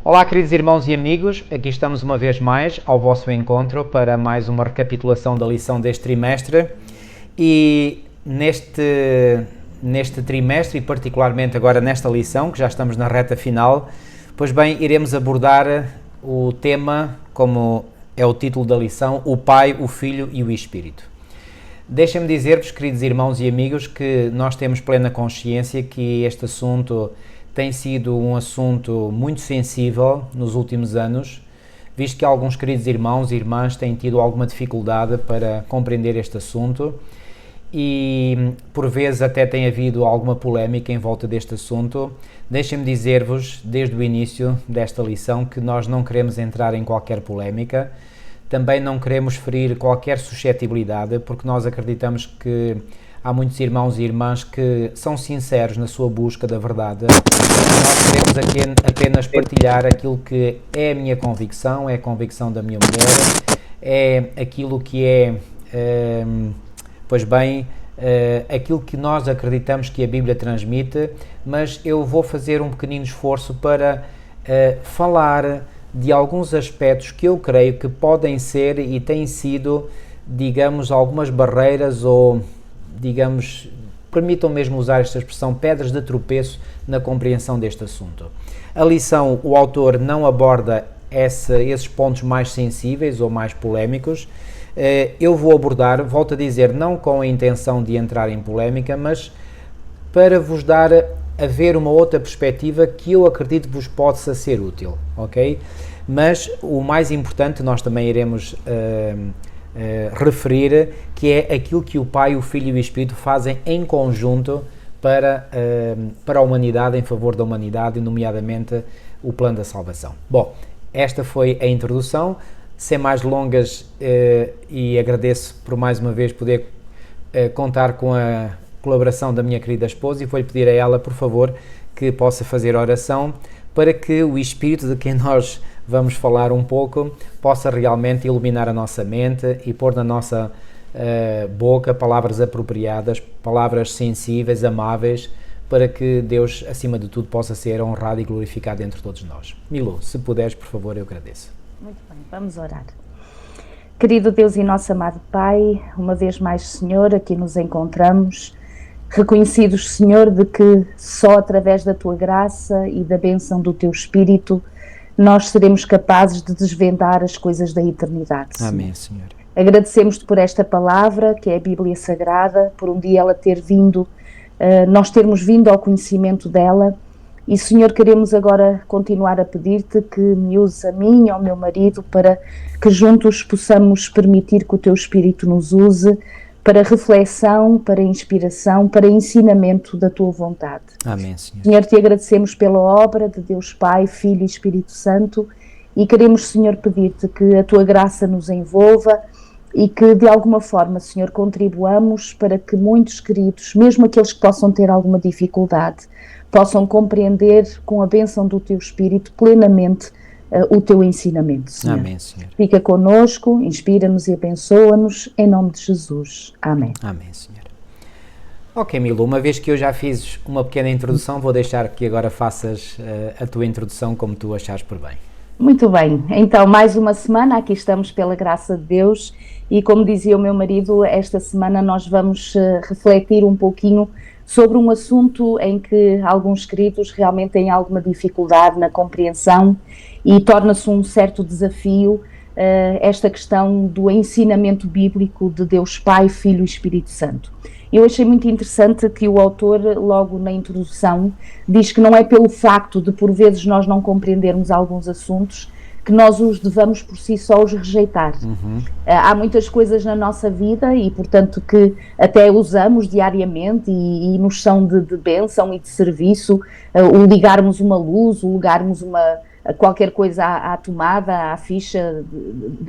Olá, queridos irmãos e amigos, aqui estamos uma vez mais ao vosso encontro para mais uma recapitulação da lição deste trimestre e neste trimestre e particularmente agora nesta lição, que já estamos na reta final, pois bem, iremos abordar o tema, como é o título da lição, o Pai, o Filho e o Espírito. Deixem-me dizer-vos, queridos irmãos e amigos, que nós temos plena consciência que este assunto tem sido um assunto muito sensível nos últimos anos, visto que alguns queridos irmãos e irmãs têm tido alguma dificuldade para compreender este assunto e por vezes até tem havido alguma polémica em volta deste assunto. Deixem-me dizer-vos desde o início desta lição que nós não queremos entrar em qualquer polémica, também não queremos ferir qualquer suscetibilidade, porque nós acreditamos que há muitos irmãos e irmãs que são sinceros na sua busca da verdade. Nós queremos aqui apenas partilhar aquilo que é a minha convicção, é a convicção da minha mulher, é aquilo que é, aquilo que nós acreditamos que a Bíblia transmite, mas eu vou fazer um pequenino esforço para falar de alguns aspectos que eu creio que podem ser e têm sido, digamos, algumas barreiras ou, digamos, permitam mesmo usar esta expressão, pedras de tropeço na compreensão deste assunto. A lição, o autor não aborda esses pontos mais sensíveis ou mais polémicos. Eu vou abordar, volto a dizer, não com a intenção de entrar em polémica, mas para vos dar a ver uma outra perspectiva que eu acredito vos possa ser útil, ok? Mas o mais importante, nós também iremos referir, que é aquilo que o Pai, o Filho e o Espírito fazem em conjunto para a humanidade, em favor da humanidade, nomeadamente o plano da salvação. Bom, esta foi a introdução, sem mais longas, e agradeço por mais uma vez poder contar com a colaboração da minha querida esposa e vou-lhe pedir a ela, por favor, que possa fazer a oração para que o Espírito de quem nós vamos falar um pouco possa realmente iluminar a nossa mente e pôr na nossa boca palavras apropriadas, palavras sensíveis, amáveis, para que Deus, acima de tudo, possa ser honrado e glorificado entre todos nós. Milu, se puderes, por favor, eu agradeço. Muito bem, vamos orar. Querido Deus e nosso amado Pai, uma vez mais, Senhor, aqui nos encontramos, reconhecidos, Senhor, de que só através da Tua graça e da bênção do Teu Espírito nós seremos capazes de desvendar as coisas da eternidade. Senhor. Amém, Senhor. Agradecemos-te por esta palavra, que é a Bíblia Sagrada, por um dia ela ter vindo, nós termos vindo ao conhecimento dela. E, Senhor, queremos agora continuar a pedir-te que me uses a mim e ao meu marido para que juntos possamos permitir que o Teu Espírito nos use para reflexão, para inspiração, para ensinamento da Tua vontade. Amém, Senhor. Senhor, te agradecemos pela obra de Deus Pai, Filho e Espírito Santo e queremos, Senhor, pedir-te que a Tua graça nos envolva e que, de alguma forma, Senhor, contribuamos para que muitos queridos, mesmo aqueles que possam ter alguma dificuldade, possam compreender com a bênção do Teu Espírito plenamente o Teu ensinamento, Senhor. Amém, Senhor. Fica connosco, inspira-nos e abençoa-nos, em nome de Jesus. Amém. Amém, Senhor. Ok, Milu, uma vez que eu já fiz uma pequena introdução, vou deixar que agora faças a tua introdução como tu achares por bem. Muito bem, então mais uma semana, aqui estamos pela graça de Deus e como dizia o meu marido, esta semana nós vamos refletir um pouquinho sobre um assunto em que alguns queridos realmente têm alguma dificuldade na compreensão e torna-se um certo desafio esta questão do ensinamento bíblico de Deus Pai, Filho e Espírito Santo. Eu achei muito interessante que o autor, logo na introdução, diz que não é pelo facto de por vezes nós não compreendermos alguns assuntos que nós os devamos por si só os rejeitar. Há muitas coisas na nossa vida e, portanto, que até usamos diariamente e nos são de bênção e de serviço, o ligarmos uma luz, o ligarmos qualquer coisa à tomada, à ficha,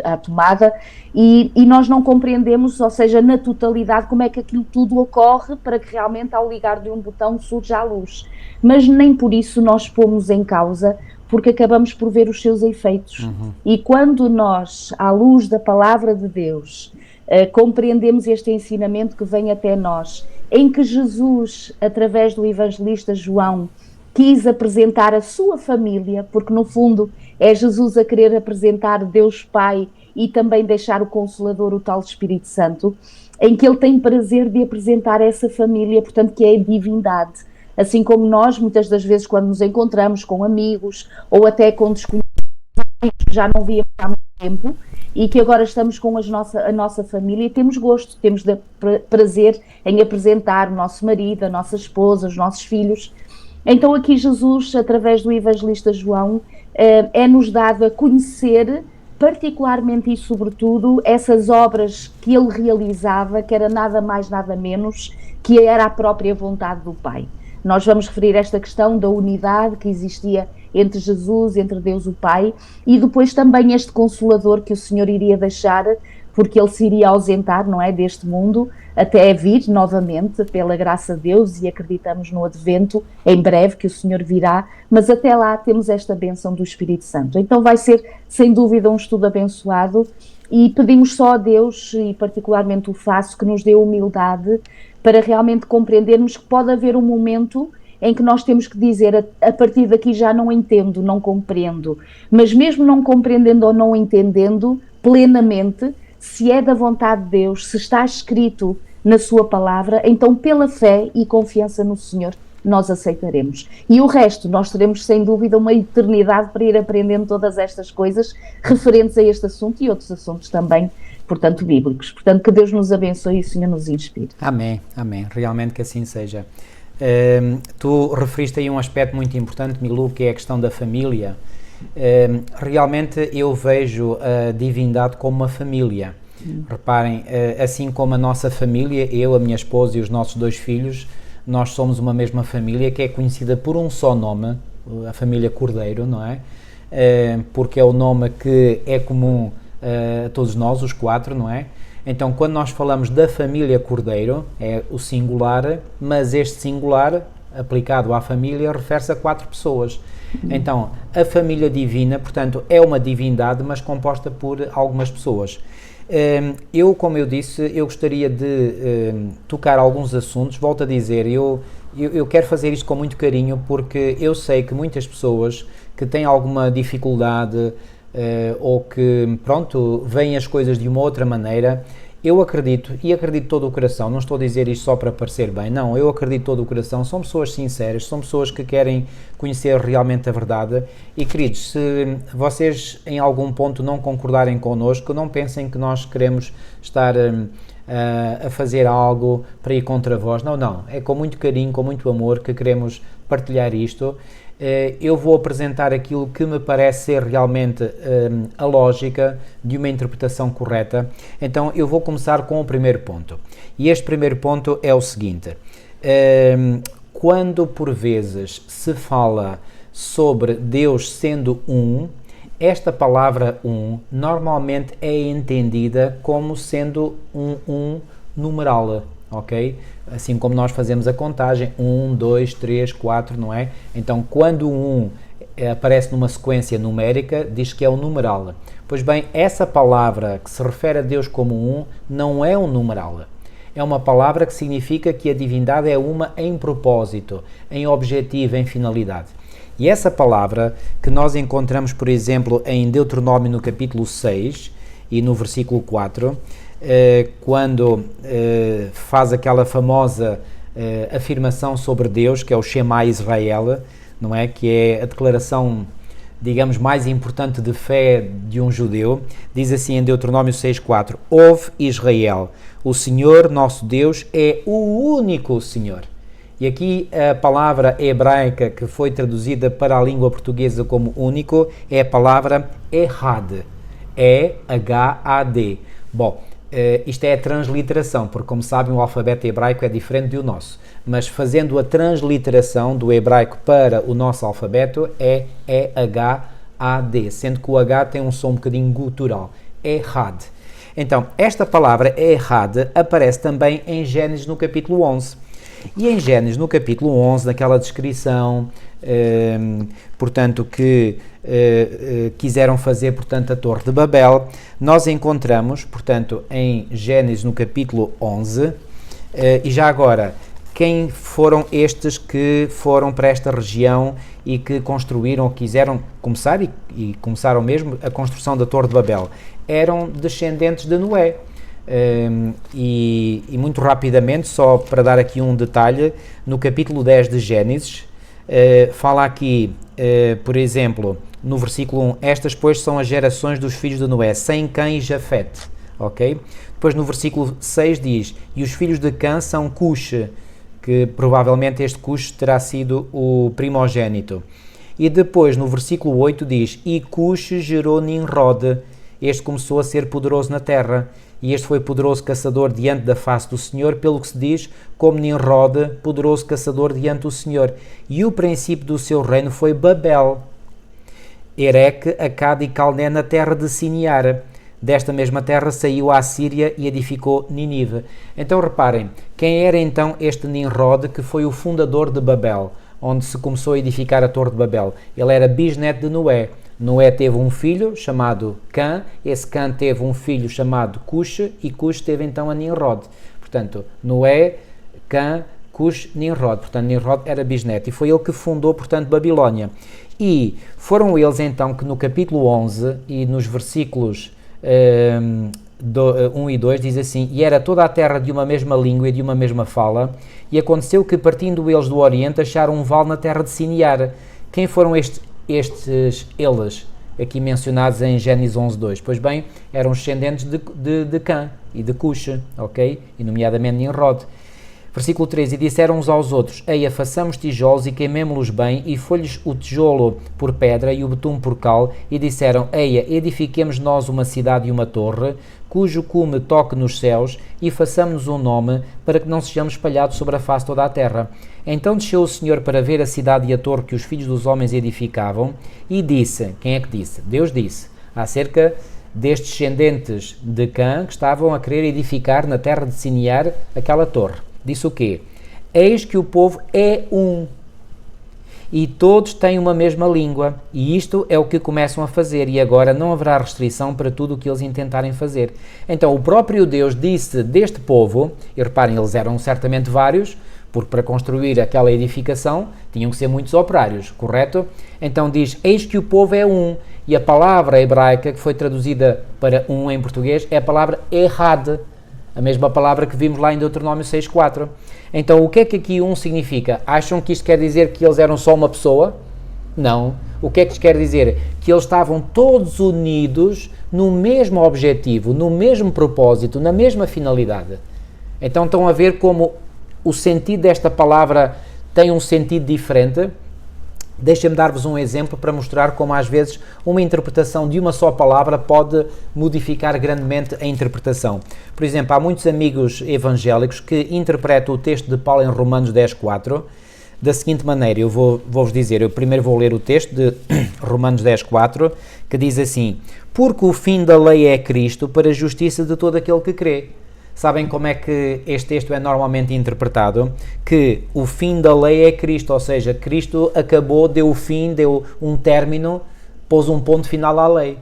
à tomada, e nós não compreendemos, ou seja, na totalidade, como é que aquilo tudo ocorre para que realmente ao ligar de um botão surja a luz. Mas nem por isso nós pomos em causa, porque acabamos por ver os seus efeitos. E quando nós, à luz da palavra de Deus, compreendemos este ensinamento que vem até nós, em que Jesus, através do evangelista João, quis apresentar a sua família, porque no fundo é Jesus a querer apresentar Deus Pai e também deixar o Consolador, o tal Espírito Santo, em que ele tem prazer de apresentar essa família, portanto, que é a divindade. Assim como nós, muitas das vezes, quando nos encontramos com amigos ou até com desconhecidos que já não víamos há muito tempo e que agora estamos com a nossa família e temos gosto, temos prazer em apresentar o nosso marido, a nossa esposa, os nossos filhos. Então aqui Jesus, através do evangelista João, é-nos dado a conhecer particularmente e sobretudo essas obras que ele realizava, que era nada mais nada menos que era a própria vontade do Pai. Nós vamos referir esta questão da unidade que existia entre Jesus, entre Deus o Pai, e depois também este Consolador que o Senhor iria deixar, porque ele se iria ausentar, não é, deste mundo, até vir novamente, pela graça de Deus, e acreditamos no advento, em breve, que o Senhor virá, mas até lá temos esta bênção do Espírito Santo. Então vai ser, sem dúvida, um estudo abençoado, e pedimos só a Deus, e particularmente o faço, que nos dê humildade para realmente compreendermos que pode haver um momento em que nós temos que dizer, a partir daqui já não entendo, não compreendo, mas mesmo não compreendendo ou não entendendo plenamente, se é da vontade de Deus, se está escrito na sua palavra, então pela fé e confiança no Senhor nós aceitaremos. E o resto, nós teremos sem dúvida uma eternidade para ir aprendendo todas estas coisas referentes a este assunto e outros assuntos também, portanto, bíblicos. Portanto, que Deus nos abençoe e o Senhor nos inspire. Amém, amém. Realmente que assim seja. Tu referiste aí um aspecto muito importante, Milu, que é a questão da família. Realmente eu vejo a divindade como uma família. Reparem, assim como a nossa família, eu, a minha esposa e os nossos 2 filhos, nós somos uma mesma família que é conhecida por um só nome, a família Cordeiro, não é? Porque é o nome que é comum a todos nós, os 4, não é? Então, quando nós falamos da família Cordeiro, é o singular, mas este singular, aplicado à família, refere-se a 4 pessoas. Então, a família divina, portanto, é uma divindade, mas composta por algumas pessoas. Eu, como eu disse, eu gostaria de tocar alguns assuntos. Volto a dizer, eu quero fazer isto com muito carinho, porque eu sei que muitas pessoas que têm alguma dificuldade ou que, pronto, veem as coisas de uma outra maneira, eu acredito, e acredito de todo o coração, não estou a dizer isto só para parecer bem, não, eu acredito de todo o coração, são pessoas sinceras, são pessoas que querem conhecer realmente a verdade, e queridos, se vocês em algum ponto não concordarem connosco, não pensem que nós queremos estar a fazer algo para ir contra vós, não, é com muito carinho, com muito amor que queremos partilhar isto. Eu vou apresentar aquilo que me parece ser realmente a lógica de uma interpretação correta. Então eu vou começar com o primeiro ponto, e este primeiro ponto é o seguinte: quando por vezes se fala sobre Deus sendo um, esta palavra um normalmente é entendida como sendo um numeral, ok? Assim como nós fazemos a contagem, 1, 2, 3, 4, não é? Então, quando o 1 aparece numa sequência numérica, diz que é um numeral. Pois bem, essa palavra que se refere a Deus como um, não é um numeral. É uma palavra que significa que a divindade é uma em propósito, em objetivo, em finalidade. E essa palavra que nós encontramos, por exemplo, em Deuteronômio no capítulo 6 e no versículo 4, quando faz aquela famosa afirmação sobre Deus, que é o Shema Israel, não é? Que é a declaração, digamos, mais importante de fé de um judeu. Diz assim em Deuteronômio 6.4: Ouve Israel, o Senhor nosso Deus é o único Senhor. E aqui a palavra hebraica que foi traduzida para a língua portuguesa como único é a palavra Ehad, E-H-A-D. Bom, isto é a transliteração, porque, como sabem, o alfabeto hebraico é diferente do nosso, mas fazendo a transliteração do hebraico para o nosso alfabeto é E-H-A-D, sendo que o H tem um som um bocadinho gutural, Ehad. Então, esta palavra Ehad aparece também em Gênesis no capítulo 11. E em Gênesis no capítulo 11, naquela descrição, portanto, que quiseram fazer, portanto, a Torre de Babel, nós encontramos, portanto, em Gênesis no capítulo 11, e já agora, quem foram estes que foram para esta região e que construíram, quiseram começar e começaram mesmo a construção da Torre de Babel? Eram descendentes de Noé. E muito rapidamente, só para dar aqui um detalhe, no capítulo 10 de Gênesis, fala aqui, por exemplo, no versículo 1, estas pois são as gerações dos filhos de Noé, Sem, Cã e Jafete, ok? Depois no versículo 6 diz, e os filhos de Cã são Cush, que provavelmente este Cush terá sido o primogênito. E depois no versículo 8 diz, e Cush gerou Nimrod, este começou a ser poderoso na terra, e este foi poderoso caçador diante da face do Senhor, pelo que se diz, como Nimrod, poderoso caçador diante do Senhor. E o princípio do seu reino foi Babel, Ereque, Acade e Calné na terra de Siniar. Desta mesma terra saiu a Assíria e edificou Nínive. Então reparem, quem era então este Nimrod, que foi o fundador de Babel, onde se começou a edificar a Torre de Babel? Ele era bisneto de Noé. Noé teve um filho chamado Cã, esse Cã teve um filho chamado Cush, e Cush teve então a Nimrod. Portanto, Noé, Cã, Cush, Nimrod. Portanto, Nimrod era bisneto, e foi ele que fundou, portanto, Babilónia. E foram eles então que no capítulo 11 e nos versículos 1 e 2 diz assim, e era toda a terra de uma mesma língua e de uma mesma fala, e aconteceu que partindo eles do Oriente acharam um vale na terra de Siniar. Quem foram estes eles, aqui mencionados em Gênesis 11:2? Pois bem, eram descendentes de Cã e de Cush, ok? E nomeadamente Nimrod. Versículo 3, e disseram uns aos outros, eia, façamos tijolos e queimemo-los bem, e foi-lhes o tijolo por pedra e o betume por cal, e disseram, eia, edifiquemos nós uma cidade e uma torre, cujo cume toque nos céus, e façamos-nos um nome, para que não sejamos espalhados sobre a face toda a terra. Então desceu o Senhor para ver a cidade e a torre que os filhos dos homens edificavam, e disse, quem é que disse? Deus disse, acerca destes descendentes de Cã, que estavam a querer edificar na terra de Siniar aquela torre. Disse o quê? Eis que o povo é um, e todos têm uma mesma língua, e isto é o que começam a fazer, e agora não haverá restrição para tudo o que eles intentarem fazer. Então o próprio Deus disse deste povo, e reparem, eles eram certamente vários, porque para construir aquela edificação tinham que ser muitos operários, correto? Então diz, eis que o povo é um, e a palavra hebraica que foi traduzida para um em português é a palavra errad, a mesma palavra que vimos lá em Deuteronômio 6:4. Então, o que é que aqui um significa? Acham que isto quer dizer que eles eram só uma pessoa? Não. O que é que isto quer dizer? Que eles estavam todos unidos no mesmo objetivo, no mesmo propósito, na mesma finalidade. Então, estão a ver como o sentido desta palavra tem um sentido diferente? Deixem-me dar-vos um exemplo para mostrar como às vezes uma interpretação de uma só palavra pode modificar grandemente a interpretação. Por exemplo, há muitos amigos evangélicos que interpretam o texto de Paulo em Romanos 10:4 da seguinte maneira, eu vou-vos dizer, eu primeiro vou ler o texto de Romanos 10:4, que diz assim, porque o fim da lei é Cristo para a justiça de todo aquele que crê. Sabem como é que este texto é normalmente interpretado? Que o fim da lei é Cristo, ou seja, Cristo acabou, deu o fim, deu um término, pôs um ponto final à lei.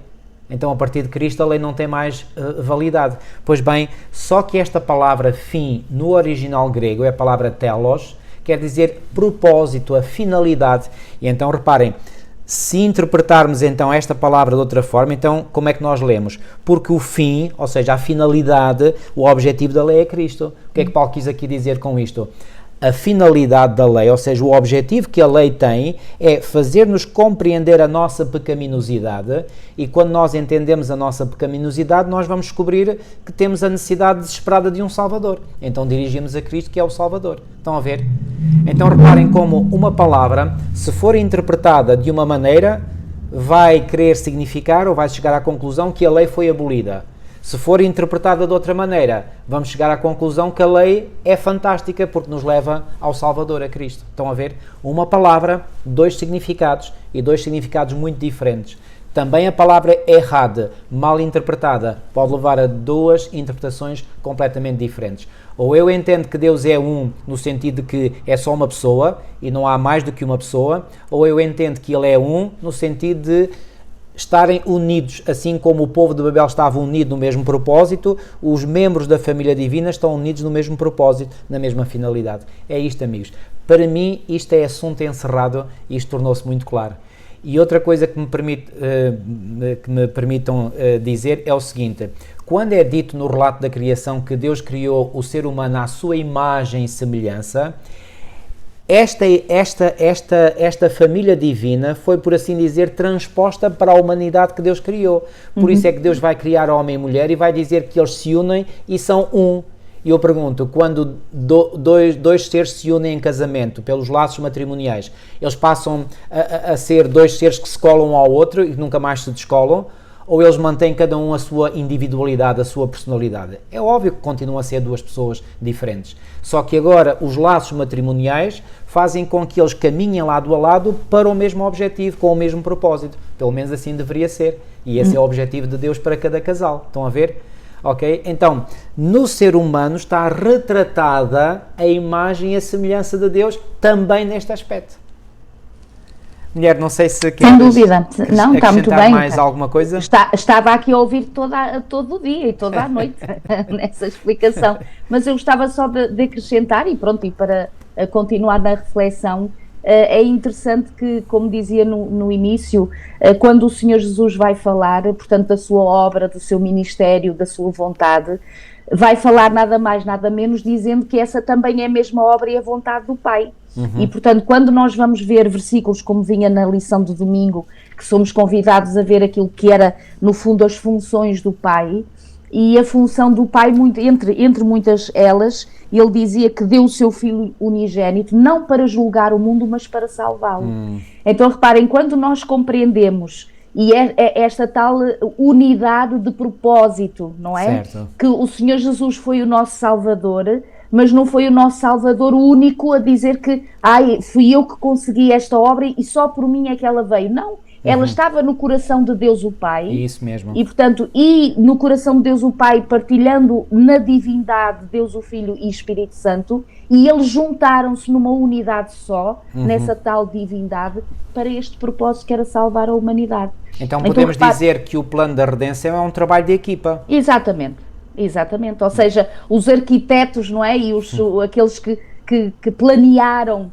Então, a partir de Cristo, a lei não tem mais validade. Pois bem, só que esta palavra fim, no original grego, é a palavra telos, quer dizer propósito, a finalidade. E então, reparem, se interpretarmos então esta palavra de outra forma, então como é que nós lemos? Porque o fim, ou seja, a finalidade, o objetivo da lei é Cristo. O que é que Paulo quis aqui dizer com isto? A finalidade da lei, ou seja, o objetivo que a lei tem é fazer-nos compreender a nossa pecaminosidade, e quando nós entendemos a nossa pecaminosidade, nós vamos descobrir que temos a necessidade desesperada de um Salvador. Então dirigimos a Cristo, que é o Salvador. Estão a ver? Então reparem como uma palavra, se for interpretada de uma maneira, vai querer significar ou vai chegar à conclusão que a lei foi abolida. Se for interpretada de outra maneira, vamos chegar à conclusão que a lei é fantástica porque nos leva ao Salvador, a Cristo. Estão a ver? Uma palavra, dois significados, e dois significados muito diferentes. Também a palavra errada, mal interpretada, pode levar a duas interpretações completamente diferentes. Ou eu entendo que Deus é um no sentido de que é só uma pessoa e não há mais do que uma pessoa, ou eu entendo que Ele é um no sentido de estarem unidos, assim como o povo de Babel estava unido no mesmo propósito, os membros da família divina estão unidos no mesmo propósito, na mesma finalidade. É isto, amigos. Para mim, isto é assunto encerrado e isto tornou-se muito claro. E outra coisa que me permitam dizer é o seguinte: quando é dito no relato da criação que Deus criou o ser humano à sua imagem e semelhança, esta família divina foi, por assim dizer, transposta para a humanidade que Deus criou. Por isso é que Deus vai criar homem e mulher e vai dizer que eles se unem e são um. E eu pergunto, quando dois seres se unem em casamento pelos laços matrimoniais, eles passam a ser dois seres que se colam um ao outro e nunca mais se descolam? Ou eles mantêm cada um a sua individualidade, a sua personalidade? É óbvio que continuam a ser duas pessoas diferentes. Só que agora os laços matrimoniais fazem com que eles caminhem lado a lado para o mesmo objetivo, com o mesmo propósito. Pelo menos assim deveria ser. E esse é o objetivo de Deus para cada casal. Estão a ver? Ok? Então, no ser humano está retratada a imagem e a semelhança de Deus também neste aspecto. Mulher, não sei se sem dúvida, não, está muito bem. Mais alguma coisa? Estava aqui a ouvir todo o dia e toda a noite nessa explicação, mas eu gostava só de acrescentar e pronto, e para continuar na reflexão, é interessante que, como dizia no início, quando o Senhor Jesus vai falar, portanto, da sua obra, do seu ministério, da sua vontade, vai falar nada mais, nada menos, dizendo que essa também é a mesma obra e a vontade do Pai. E, portanto, quando nós vamos ver versículos, como vinha na lição de domingo, que somos convidados a ver aquilo que era, no fundo, as funções do Pai, e a função do Pai, entre muitas elas, ele dizia que deu o seu Filho unigênito, não para julgar o mundo, mas para salvá-lo. Então, reparem, quando nós compreendemos, e é esta tal unidade de propósito, não é? Certo. Que o Senhor Jesus foi o nosso Salvador, mas não foi o nosso Salvador único a dizer que fui eu que consegui esta obra e só por mim é que ela veio. Não, ela estava no coração de Deus o Pai. Isso mesmo. E, portanto, no coração de Deus o Pai, partilhando na divindade Deus o Filho e Espírito Santo, e eles juntaram-se numa unidade só, nessa tal divindade, para este propósito que era salvar a humanidade. Então podemos dizer que o plano da redenção é um trabalho de equipa. Exatamente, ou seja, os arquitetos, não é? E aqueles que planearam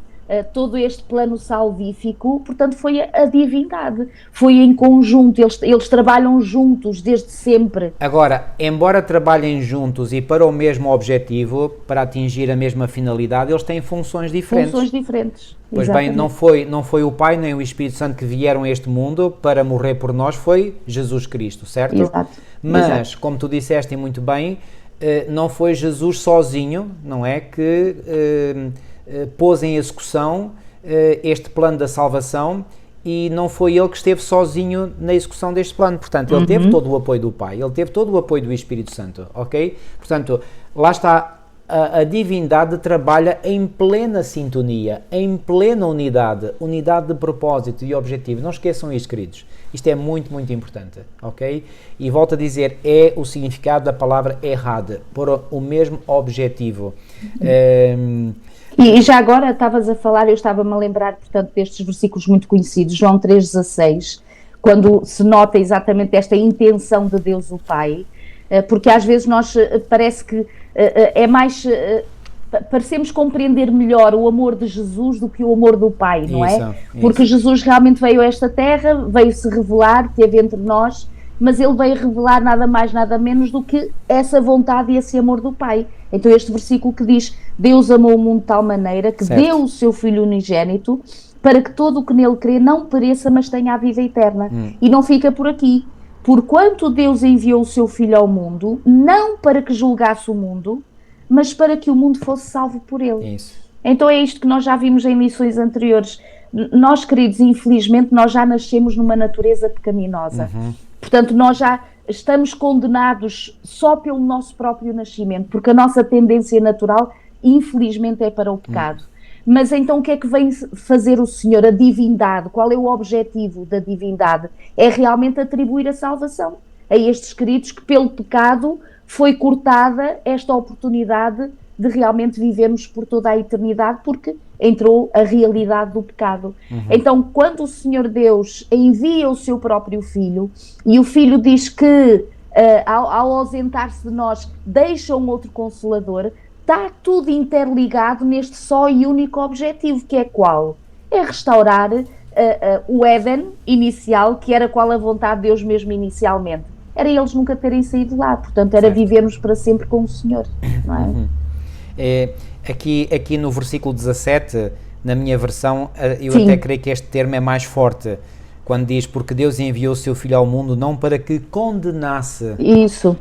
todo este plano salvífico, portanto foi a divindade, foi em conjunto, eles trabalham juntos desde sempre. Agora, embora trabalhem juntos e para o mesmo objetivo, para atingir a mesma finalidade, eles têm funções diferentes. Pois exatamente. Bem, não foi o Pai nem o Espírito Santo que vieram a este mundo para morrer por nós, foi Jesus Cristo, certo? Exato. Mas, como tu disseste muito bem, não foi Jesus sozinho, não é, que pôs em execução este plano da salvação, e não foi ele que esteve sozinho na execução deste plano. Portanto, ele teve todo o apoio do Pai, ele teve todo o apoio do Espírito Santo, ok? Portanto, lá está, a divindade trabalha em plena sintonia, em plena unidade de propósito e objetivo. Não esqueçam isto, queridos. Isto é muito, muito importante, ok? E volto a dizer, é o significado da palavra errada, por o mesmo objetivo. E já agora estavas a falar, eu estava-me a lembrar, portanto, destes versículos muito conhecidos, João 3,16, quando se nota exatamente esta intenção de Deus o Pai, porque às vezes nós parece que é mais... parecemos compreender melhor o amor de Jesus do que o amor do Pai, não é? Porque Jesus realmente veio a esta terra, veio se revelar, esteve entre nós, mas ele veio revelar nada mais, nada menos do que essa vontade e esse amor do Pai. Então este versículo que diz, Deus amou o mundo de tal maneira que deu o seu Filho unigênito para que todo o que nele crê não pereça, mas tenha a vida eterna. E não fica por aqui. Porquanto Deus enviou o seu Filho ao mundo, não para que julgasse o mundo, mas para que o mundo fosse salvo por ele. Isso. Então é isto que nós já vimos em lições anteriores. Nós, queridos, infelizmente, nós já nascemos numa natureza pecaminosa. Portanto, nós já estamos condenados só pelo nosso próprio nascimento, porque a nossa tendência natural, infelizmente, é para o pecado. Mas então o que é que vem fazer o Senhor, a divindade? Qual é o objetivo da divindade? É realmente atribuir a salvação a estes queridos que pelo pecado foi cortada esta oportunidade de realmente vivermos por toda a eternidade, porque entrou a realidade do pecado. Então, quando o Senhor Deus envia o seu próprio Filho, e o Filho diz que, ao ausentar-se de nós, deixa um outro Consolador, está tudo interligado neste só e único objetivo, que é qual? É restaurar o Éden inicial, que era qual a vontade de Deus mesmo inicialmente. Era eles nunca terem saído lá, portanto era vivermos para sempre com o Senhor, não é? Aqui no versículo 17, na minha versão, eu Sim. até creio que este termo é mais forte, quando diz, porque Deus enviou o seu Filho ao mundo não para que condenasse Isso.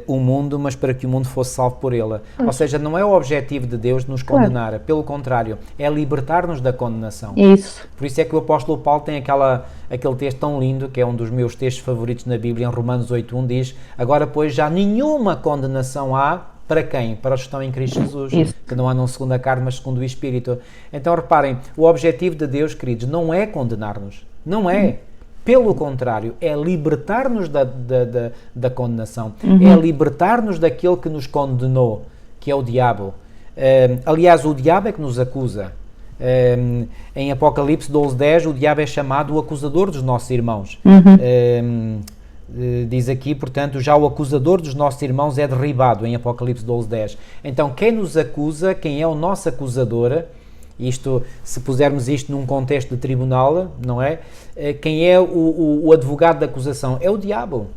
O mundo, mas para que o mundo fosse salvo por ele. Ou seja, não é o objetivo de Deus nos Claro. condenar, pelo contrário, é libertar-nos da condenação. Isso. Por isso é que o apóstolo Paulo tem aquele texto tão lindo, que é um dos meus textos favoritos na Bíblia, em Romanos 8.1, diz, agora pois já nenhuma condenação há para quem? Para os que estão em Cristo Jesus, Isso. que não andam segundo a carne, mas segundo o Espírito. Então reparem, o objetivo de Deus, queridos, não é condenar-nos, não é. Pelo contrário, é libertar-nos da condenação, é libertar-nos daquele que nos condenou, que é o diabo. Aliás, o diabo é que nos acusa. Em Apocalipse 12.10, o diabo é chamado o acusador dos nossos irmãos. Diz aqui, portanto, já o acusador dos nossos irmãos é derribado, em Apocalipse 12.10. Então, quem nos acusa, quem é o nosso acusador, isto, se pusermos isto num contexto de tribunal, não é? Quem é o advogado da acusação? É o diabo.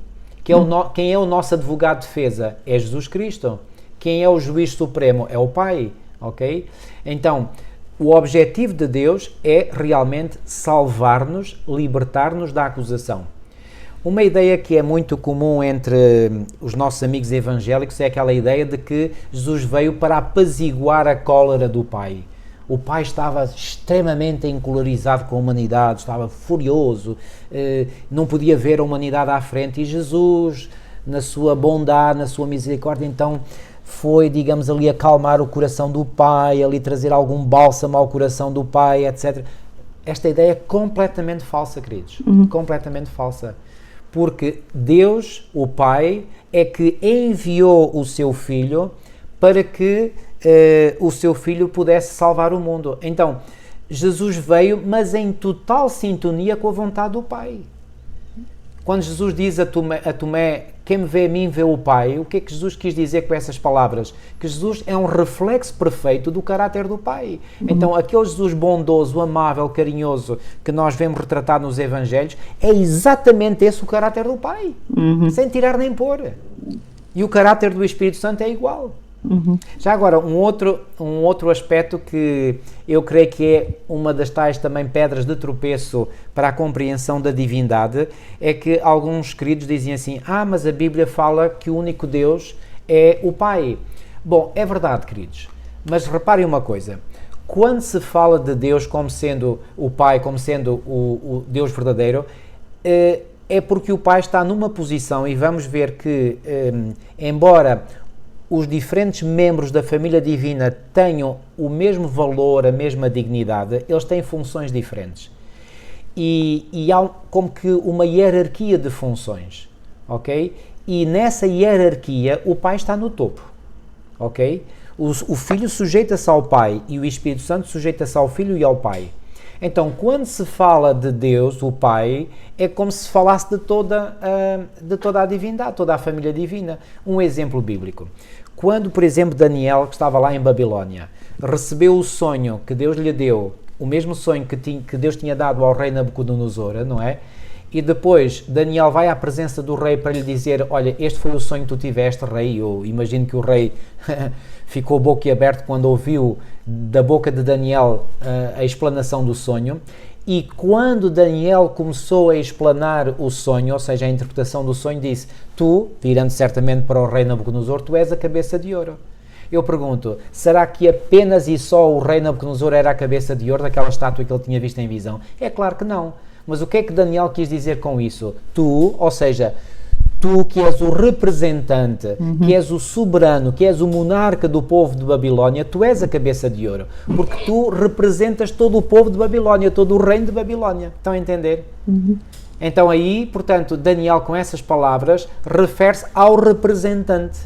Quem é o nosso advogado de defesa? É Jesus Cristo. Quem é o juiz supremo? É o Pai, ok? Então, o objetivo de Deus é realmente salvar-nos, libertar-nos da acusação. Uma ideia que é muito comum entre os nossos amigos evangélicos é aquela ideia de que Jesus veio para apaziguar a cólera do Pai. O Pai estava extremamente encolorizado com a humanidade, estava furioso, não podia ver a humanidade à frente, e Jesus, na sua bondade, na sua misericórdia, então foi, digamos, ali acalmar o coração do Pai, ali trazer algum bálsamo ao coração do Pai, etc. Esta ideia é completamente falsa, queridos, completamente falsa. Porque Deus, o Pai, é que enviou o seu Filho para que o seu Filho pudesse salvar o mundo. Então, Jesus veio, mas em total sintonia com a vontade do Pai. Quando Jesus diz a Tomé, quem me vê a mim vê o Pai, o que é que Jesus quis dizer com essas palavras? Que Jesus é um reflexo perfeito do caráter do Pai. Então, aquele Jesus bondoso, amável, carinhoso, que nós vemos retratado nos Evangelhos, é exatamente esse o caráter do Pai, sem tirar nem pôr. E o caráter do Espírito Santo é igual. Já agora, um outro aspecto que eu creio que é uma das tais também pedras de tropeço para a compreensão da divindade, é que alguns queridos dizem assim, mas a Bíblia fala que o único Deus é o Pai. Bom, é verdade, queridos, mas reparem uma coisa, quando se fala de Deus como sendo o Pai, como sendo o Deus verdadeiro, é porque o Pai está numa posição, e vamos ver que, embora os diferentes membros da família divina tenham o mesmo valor, a mesma dignidade, eles têm funções diferentes. E há como que uma hierarquia de funções, ok? E nessa hierarquia o Pai está no topo, ok? O Filho sujeita-se ao Pai e o Espírito Santo sujeita-se ao Filho e ao Pai. Então, quando se fala de Deus, o Pai, é como se falasse de toda a divindade, toda a família divina. Um exemplo bíblico. Quando, por exemplo, Daniel, que estava lá em Babilónia, recebeu o sonho que Deus lhe deu, o mesmo sonho que Deus tinha dado ao rei Nabucodonosor, não é? E depois Daniel vai à presença do rei para lhe dizer, olha, este foi o sonho que tu tiveste, rei. Eu imagino que o rei ficou boquiaberto quando ouviu da boca de Daniel a explanação do sonho. E quando Daniel começou a explanar o sonho, ou seja, a interpretação do sonho, disse, tu, virando certamente para o rei Nabucodonosor, tu és a cabeça de ouro. Eu pergunto, será que apenas e só o rei Nabucodonosor era a cabeça de ouro daquela estátua que ele tinha visto em visão? É claro que não. Mas o que é que Daniel quis dizer com isso? Tu, ou seja, tu que és o representante, que és o soberano, que és o monarca do povo de Babilónia, tu és a cabeça de ouro, porque tu representas todo o povo de Babilónia, todo o reino de Babilónia. Estão a entender? Então aí, portanto, Daniel com essas palavras refere-se ao representante.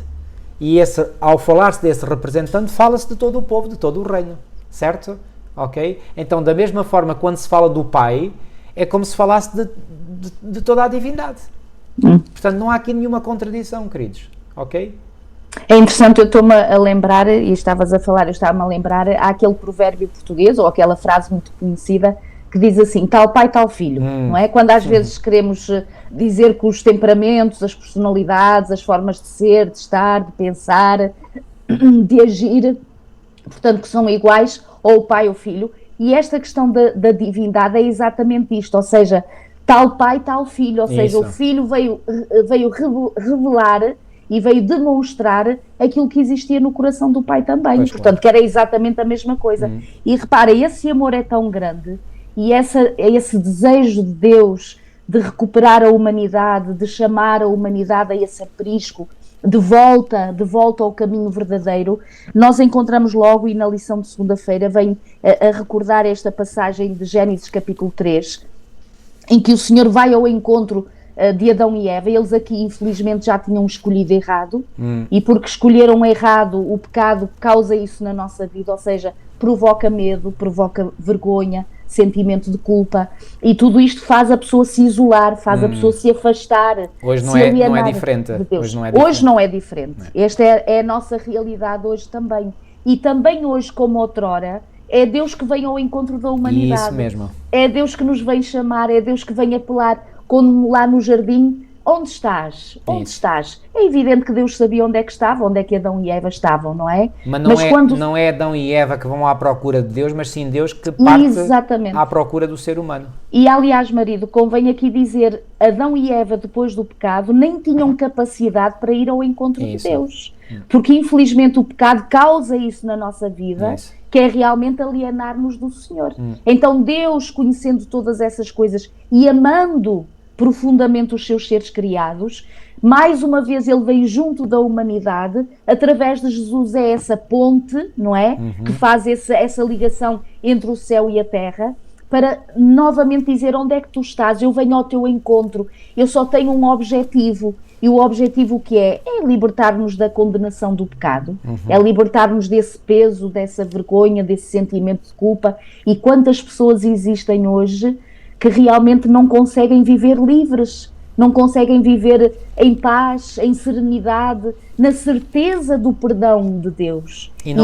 E ao falar-se desse representante, fala-se de todo o povo, de todo o reino, certo? Ok? Então, da mesma forma, quando se fala do Pai, é como se falasse de toda a divindade. Portanto, não há aqui nenhuma contradição, queridos, ok? É interessante, eu estou-me a lembrar, e estavas a falar, eu estava-me a lembrar, há aquele provérbio português, ou aquela frase muito conhecida, que diz assim, tal pai, tal filho, não é? Quando às vezes queremos dizer que os temperamentos, as personalidades, as formas de ser, de estar, de pensar, de agir, portanto, que são iguais, ou o pai ou o filho, e esta questão da divindade é exatamente isto, ou seja, tal pai, tal filho, ou seja, o filho veio revelar e veio demonstrar aquilo que existia no coração do pai também, pois portanto, que era exatamente a mesma coisa. E repara, esse amor é tão grande, e esse desejo de Deus de recuperar a humanidade, de chamar a humanidade a esse aprisco, de volta ao caminho verdadeiro, nós encontramos logo, e na lição de segunda-feira vem a recordar esta passagem de Gênesis capítulo 3, em que o Senhor vai ao encontro de Adão e Eva. Eles aqui infelizmente já tinham escolhido errado, e porque escolheram errado, o pecado causa isso na nossa vida, ou seja, provoca medo, provoca vergonha, sentimento de culpa, e tudo isto faz a pessoa se isolar, faz a pessoa se afastar. Hoje não é diferente. Hoje não é diferente. Esta é a nossa realidade hoje também. E também hoje, como outrora, é Deus que vem ao encontro da humanidade. Isso mesmo. É Deus que nos vem chamar, é Deus que vem apelar, como lá no jardim, onde estás? Onde estás? É evidente que Deus sabia onde é que estava, onde é que Adão e Eva estavam, não é? Mas não é Adão e Eva que vão à procura de Deus, mas sim Deus que parte à procura do ser humano. E aliás, marido, convém aqui dizer, Adão e Eva, depois do pecado, nem tinham capacidade para ir ao encontro de Deus. Porque infelizmente o pecado causa isso na nossa vida, que é realmente alienar-nos do Senhor. Então Deus, conhecendo todas essas coisas e amando profundamente os seus seres criados, mais uma vez ele veio junto da humanidade, através de Jesus é essa ponte, não é? Que faz essa ligação entre o céu e a terra, para novamente dizer, onde é que tu estás? Eu venho ao teu encontro, eu só tenho um objetivo, e o objetivo que é libertar-nos da condenação do pecado, é libertar-nos desse peso, dessa vergonha, desse sentimento de culpa. E quantas pessoas existem hoje que realmente não conseguem viver livres, não conseguem viver em paz, em serenidade, na certeza do perdão de Deus. E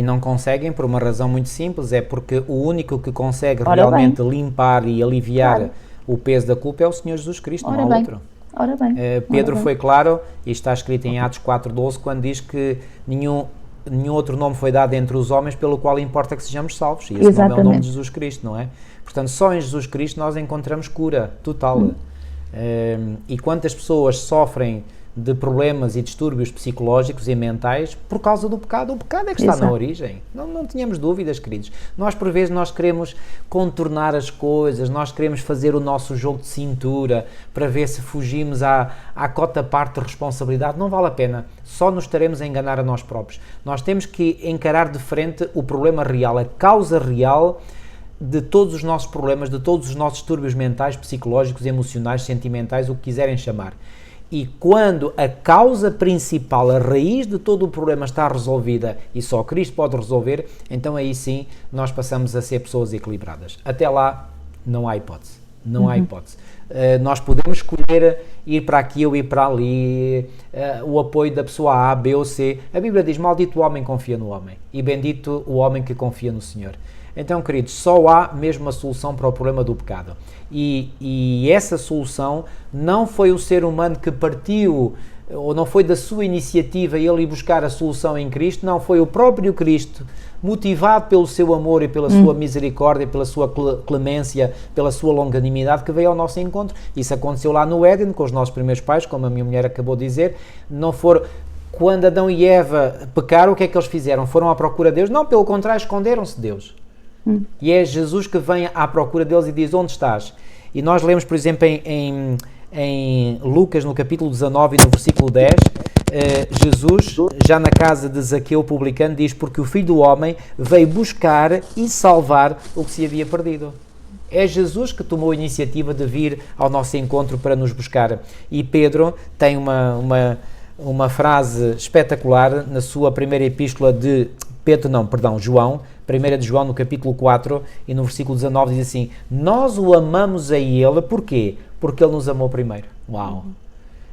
não conseguem por uma razão muito simples, é porque o único que consegue realmente limpar e aliviar o peso da culpa é o Senhor Jesus Cristo, não há outro. Ora bem. Pedro foi claro, e está escrito em Atos 4:12, quando diz que nenhum outro nome foi dado entre os homens pelo qual importa que sejamos salvos, e esse nome é o nome de Jesus Cristo, não é? Portanto, só em Jesus Cristo nós encontramos cura total. E quantas pessoas sofrem de problemas e distúrbios psicológicos e mentais por causa do pecado? O pecado é que está na origem. Não tínhamos dúvidas, queridos. Nós, por vezes, queremos contornar as coisas, nós queremos fazer o nosso jogo de cintura para ver se fugimos à cota parte de responsabilidade. Não vale a pena. Só nos estaremos a enganar a nós próprios. Nós temos que encarar de frente o problema real, a causa real de todos os nossos problemas, de todos os nossos distúrbios mentais, psicológicos, emocionais, sentimentais, o que quiserem chamar. E quando a causa principal, a raiz de todo o problema está resolvida e só Cristo pode resolver, então aí sim nós passamos a ser pessoas equilibradas. Até lá não há hipótese. Não há hipótese. Nós podemos escolher ir para aqui ou ir para ali, o apoio da pessoa A, B ou C. A Bíblia diz, maldito o homem que confia no homem e bendito o homem que confia no Senhor. Então, queridos, só há mesmo a solução para o problema do pecado. E essa solução não foi o ser humano que partiu, ou não foi da sua iniciativa ele ir buscar a solução em Cristo, não, foi o próprio Cristo, motivado pelo seu amor e pela sua misericórdia, pela sua clemência, pela sua longanimidade, que veio ao nosso encontro. Isso aconteceu lá no Éden, com os nossos primeiros pais, como a minha mulher acabou de dizer. Não foram... Quando Adão e Eva pecaram, o que é que eles fizeram? Foram à procura de Deus? Não, pelo contrário, esconderam-se de Deus. E é Jesus que vem à procura deles e diz, onde estás? E nós lemos, por exemplo, em Lucas, no capítulo 19 e no versículo 10, Jesus, já na casa de Zaqueu, publicano, diz, porque o Filho do Homem veio buscar e salvar o que se havia perdido. É Jesus que tomou a iniciativa de vir ao nosso encontro para nos buscar. E Pedro tem uma uma frase espetacular na sua primeira epístola de João, 1 de João no capítulo 4 e no versículo 19 diz assim: nós o amamos a Ele, porquê? Porque Ele nos amou primeiro. Uau!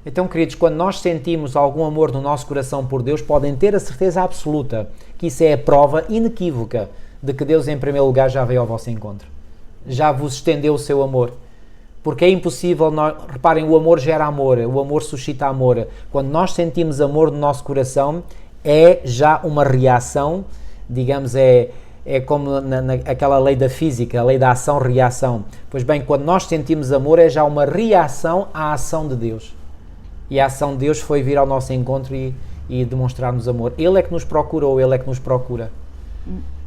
Então, queridos, quando nós sentimos algum amor no nosso coração por Deus, podem ter a certeza absoluta que isso é a prova inequívoca de que Deus, em primeiro lugar, já veio ao vosso encontro. Já vos estendeu o seu amor. Porque é impossível, reparem, o amor gera amor, o amor suscita amor. Quando nós sentimos amor no nosso coração, é já uma reação, digamos, é como aquela lei da física, a lei da ação-reação. Pois bem, quando nós sentimos amor, é já uma reação à ação de Deus. E a ação de Deus foi vir ao nosso encontro e demonstrar-nos amor. Ele é que nos procurou, Ele é que nos procura.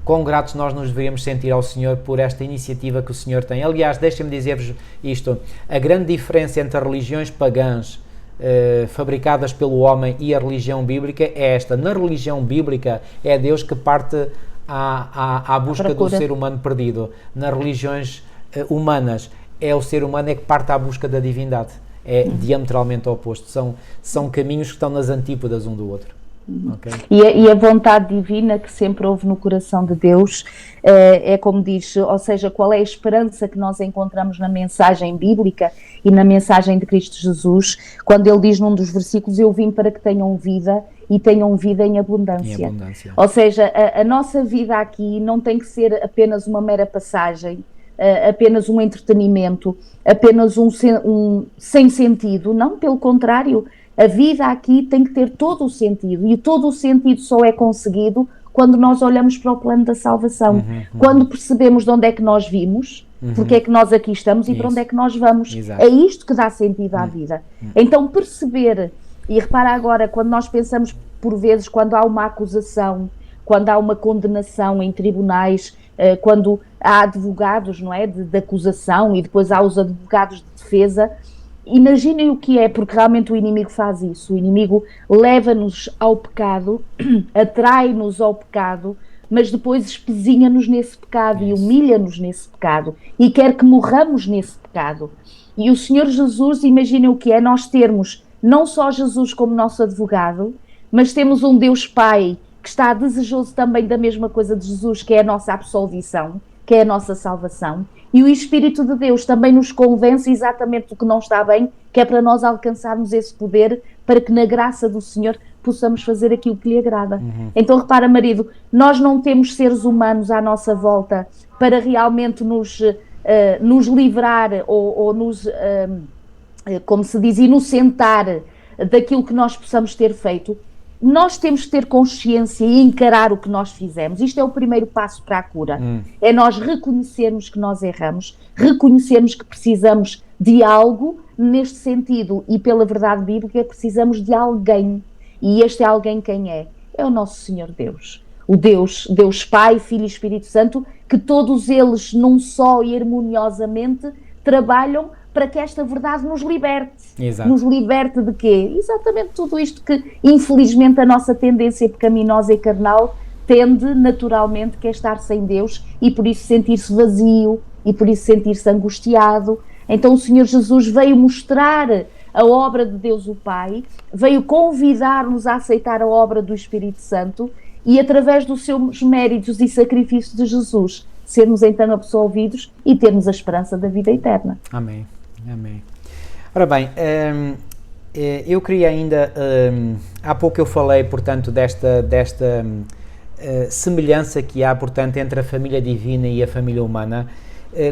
Quão gratos nós nos deveríamos sentir ao Senhor por esta iniciativa que o Senhor tem. Aliás, deixem-me dizer-vos isto, a grande diferença entre as religiões pagãs fabricadas pelo homem e a religião bíblica é esta. Na religião bíblica é Deus que parte à busca do ser humano perdido. Nas religiões humanas é o ser humano que parte à busca da divindade. É diametralmente oposto. São caminhos que estão nas antípodas um do outro. Okay. E a vontade divina que sempre houve no coração de Deus é como diz, ou seja, qual é a esperança que nós encontramos na mensagem bíblica e na mensagem de Cristo Jesus, quando ele diz num dos versículos: eu vim para que tenham vida e tenham vida em abundância. Ou seja, a nossa vida aqui não tem que ser apenas uma mera passagem, apenas um entretenimento, apenas um sem sentido. Não, pelo contrário, a vida aqui tem que ter todo o sentido, e todo o sentido só é conseguido quando nós olhamos para o plano da salvação, quando percebemos de onde é que nós vimos, porque é que nós aqui estamos e para onde é que nós vamos. É isto que dá sentido à vida. Então perceber, e repara agora, quando nós pensamos por vezes, quando há uma acusação, quando há uma condenação em tribunais, quando há advogados, não é, de acusação, e depois há os advogados de defesa. Imaginem o que é, porque realmente o inimigo faz isso. O inimigo leva-nos ao pecado, atrai-nos ao pecado, mas depois espezinha-nos nesse pecado e humilha-nos nesse pecado e quer que morramos nesse pecado. E o Senhor Jesus, imaginem o que é nós termos não só Jesus como nosso advogado, mas temos um Deus Pai que está desejoso também da mesma coisa de Jesus, que é a nossa absolvição, que é a nossa salvação. E o Espírito de Deus também nos convence exatamente do que não está bem, que é para nós alcançarmos esse poder, para que na graça do Senhor possamos fazer aquilo que lhe agrada. Então repara, marido, nós não temos seres humanos à nossa volta para realmente nos livrar ou nos, como se diz, inocentar daquilo que nós possamos ter feito. Nós temos que ter consciência e encarar o que nós fizemos. Isto é o primeiro passo para a cura. É nós reconhecermos que nós erramos, reconhecermos que precisamos de algo neste sentido, e pela verdade bíblica precisamos de alguém. E este alguém quem é? É o nosso Senhor Deus. O Deus Pai, Filho e Espírito Santo, que todos eles num só e harmoniosamente trabalham para que esta verdade nos liberte. Exato. Nos liberte de quê? Exatamente tudo isto que, infelizmente, a nossa tendência pecaminosa e carnal tende naturalmente, que é estar sem Deus, e por isso sentir-se vazio, e por isso sentir-se angustiado. Então o Senhor Jesus veio mostrar a obra de Deus o Pai, veio convidar-nos a aceitar a obra do Espírito Santo, e através dos seus méritos e sacrifícios de Jesus, sermos então absolvidos e termos a esperança da vida eterna. Amém. Amém. Ora bem, eu queria ainda, há pouco eu falei, portanto, desta semelhança que há, portanto, entre a família divina e a família humana.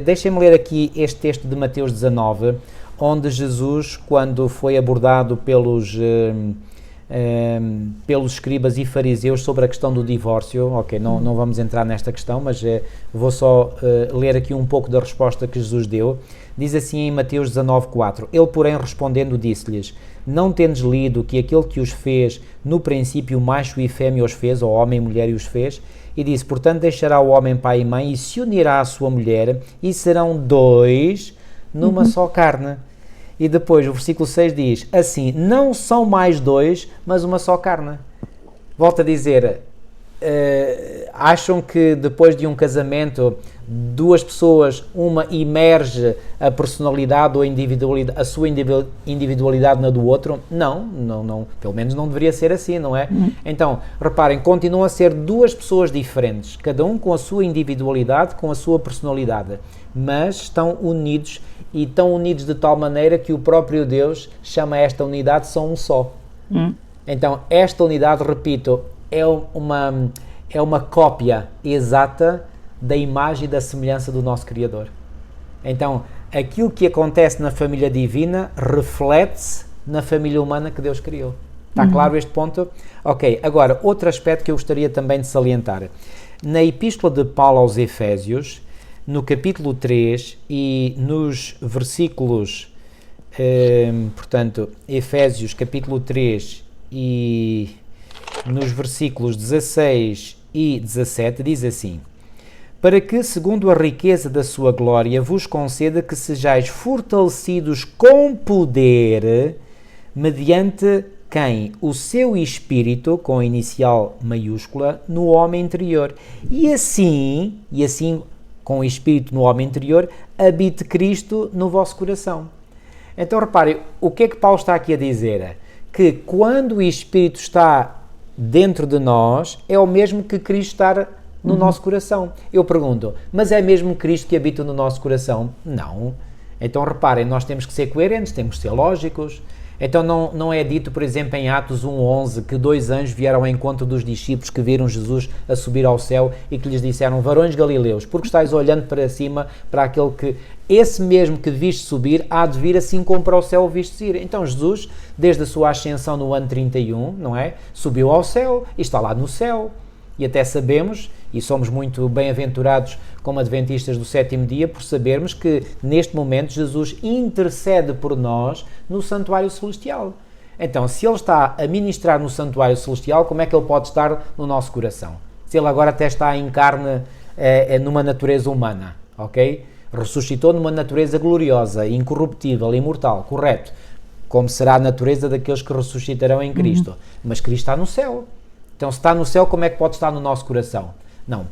Deixem-me ler aqui este texto de Mateus 19, onde Jesus, quando foi abordado pelos escribas e fariseus sobre a questão do divórcio, ok, não vamos entrar nesta questão, mas vou só ler aqui um pouco da resposta que Jesus deu. Diz assim em Mateus 19:4: Ele, porém, respondendo, disse-lhes: Não tendes lido que aquele que os fez, no princípio, macho e fêmea os fez, ou homem e mulher os fez? E disse: Portanto, deixará o homem pai e mãe, e se unirá à sua mulher, e serão dois numa só carne. E depois o versículo 6 diz: Assim, não são mais dois, mas uma só carne. Volto a dizer, acham que depois de um casamento, duas pessoas, uma emerge a personalidade ou a sua individualidade na do outro? Não, pelo menos não deveria ser assim, não é? Então, reparem, continuam a ser duas pessoas diferentes, cada um com a sua individualidade, com a sua personalidade, mas estão unidos, e estão unidos de tal maneira que o próprio Deus chama esta unidade só um só. Então, esta unidade, repito, é uma cópia exata da imagem e da semelhança do nosso Criador. Então, aquilo que acontece na família divina reflete-se na família humana que Deus criou. Está claro este ponto? Ok, agora, outro aspecto que eu gostaria também de salientar. Na Epístola de Paulo aos Efésios, no capítulo 3 e nos versículos, portanto, Efésios capítulo 3 e nos versículos 16 e 17, diz assim: para que, segundo a riqueza da sua glória, vos conceda que sejais fortalecidos com poder, mediante quem? O seu Espírito, com a inicial maiúscula, no homem interior. E assim, com o Espírito no homem interior, habite Cristo no vosso coração. Então, reparem, o que é que Paulo está aqui a dizer? Que quando o Espírito está dentro de nós, é o mesmo que Cristo estar no nosso coração. Eu pergunto, mas é mesmo Cristo que habita no nosso coração? Não. Então, reparem, nós temos que ser coerentes, temos que ser lógicos. Então, não é dito, por exemplo, em Atos 1:11, que 2 anjos vieram ao encontro dos discípulos que viram Jesus a subir ao céu e que lhes disseram: varões galileus, porque estáis olhando para cima, para aquele que, esse mesmo que viste subir, há de vir assim como para o céu o viste ir. Então, Jesus, desde a sua ascensão no ano 31, não é? Subiu ao céu e está lá no céu. E até sabemos, e somos muito bem-aventurados como adventistas do sétimo dia, por sabermos que neste momento Jesus intercede por nós no santuário celestial. Então, se ele está a ministrar no santuário celestial, como é que ele pode estar no nosso coração? Se ele agora até está em carne, numa natureza humana, ok? Ressuscitou numa natureza gloriosa, incorruptível, imortal, correto? Como será a natureza daqueles que ressuscitarão em Cristo. Mas Cristo está no céu. Então, se está no céu, como é que pode estar no nosso coração? Não.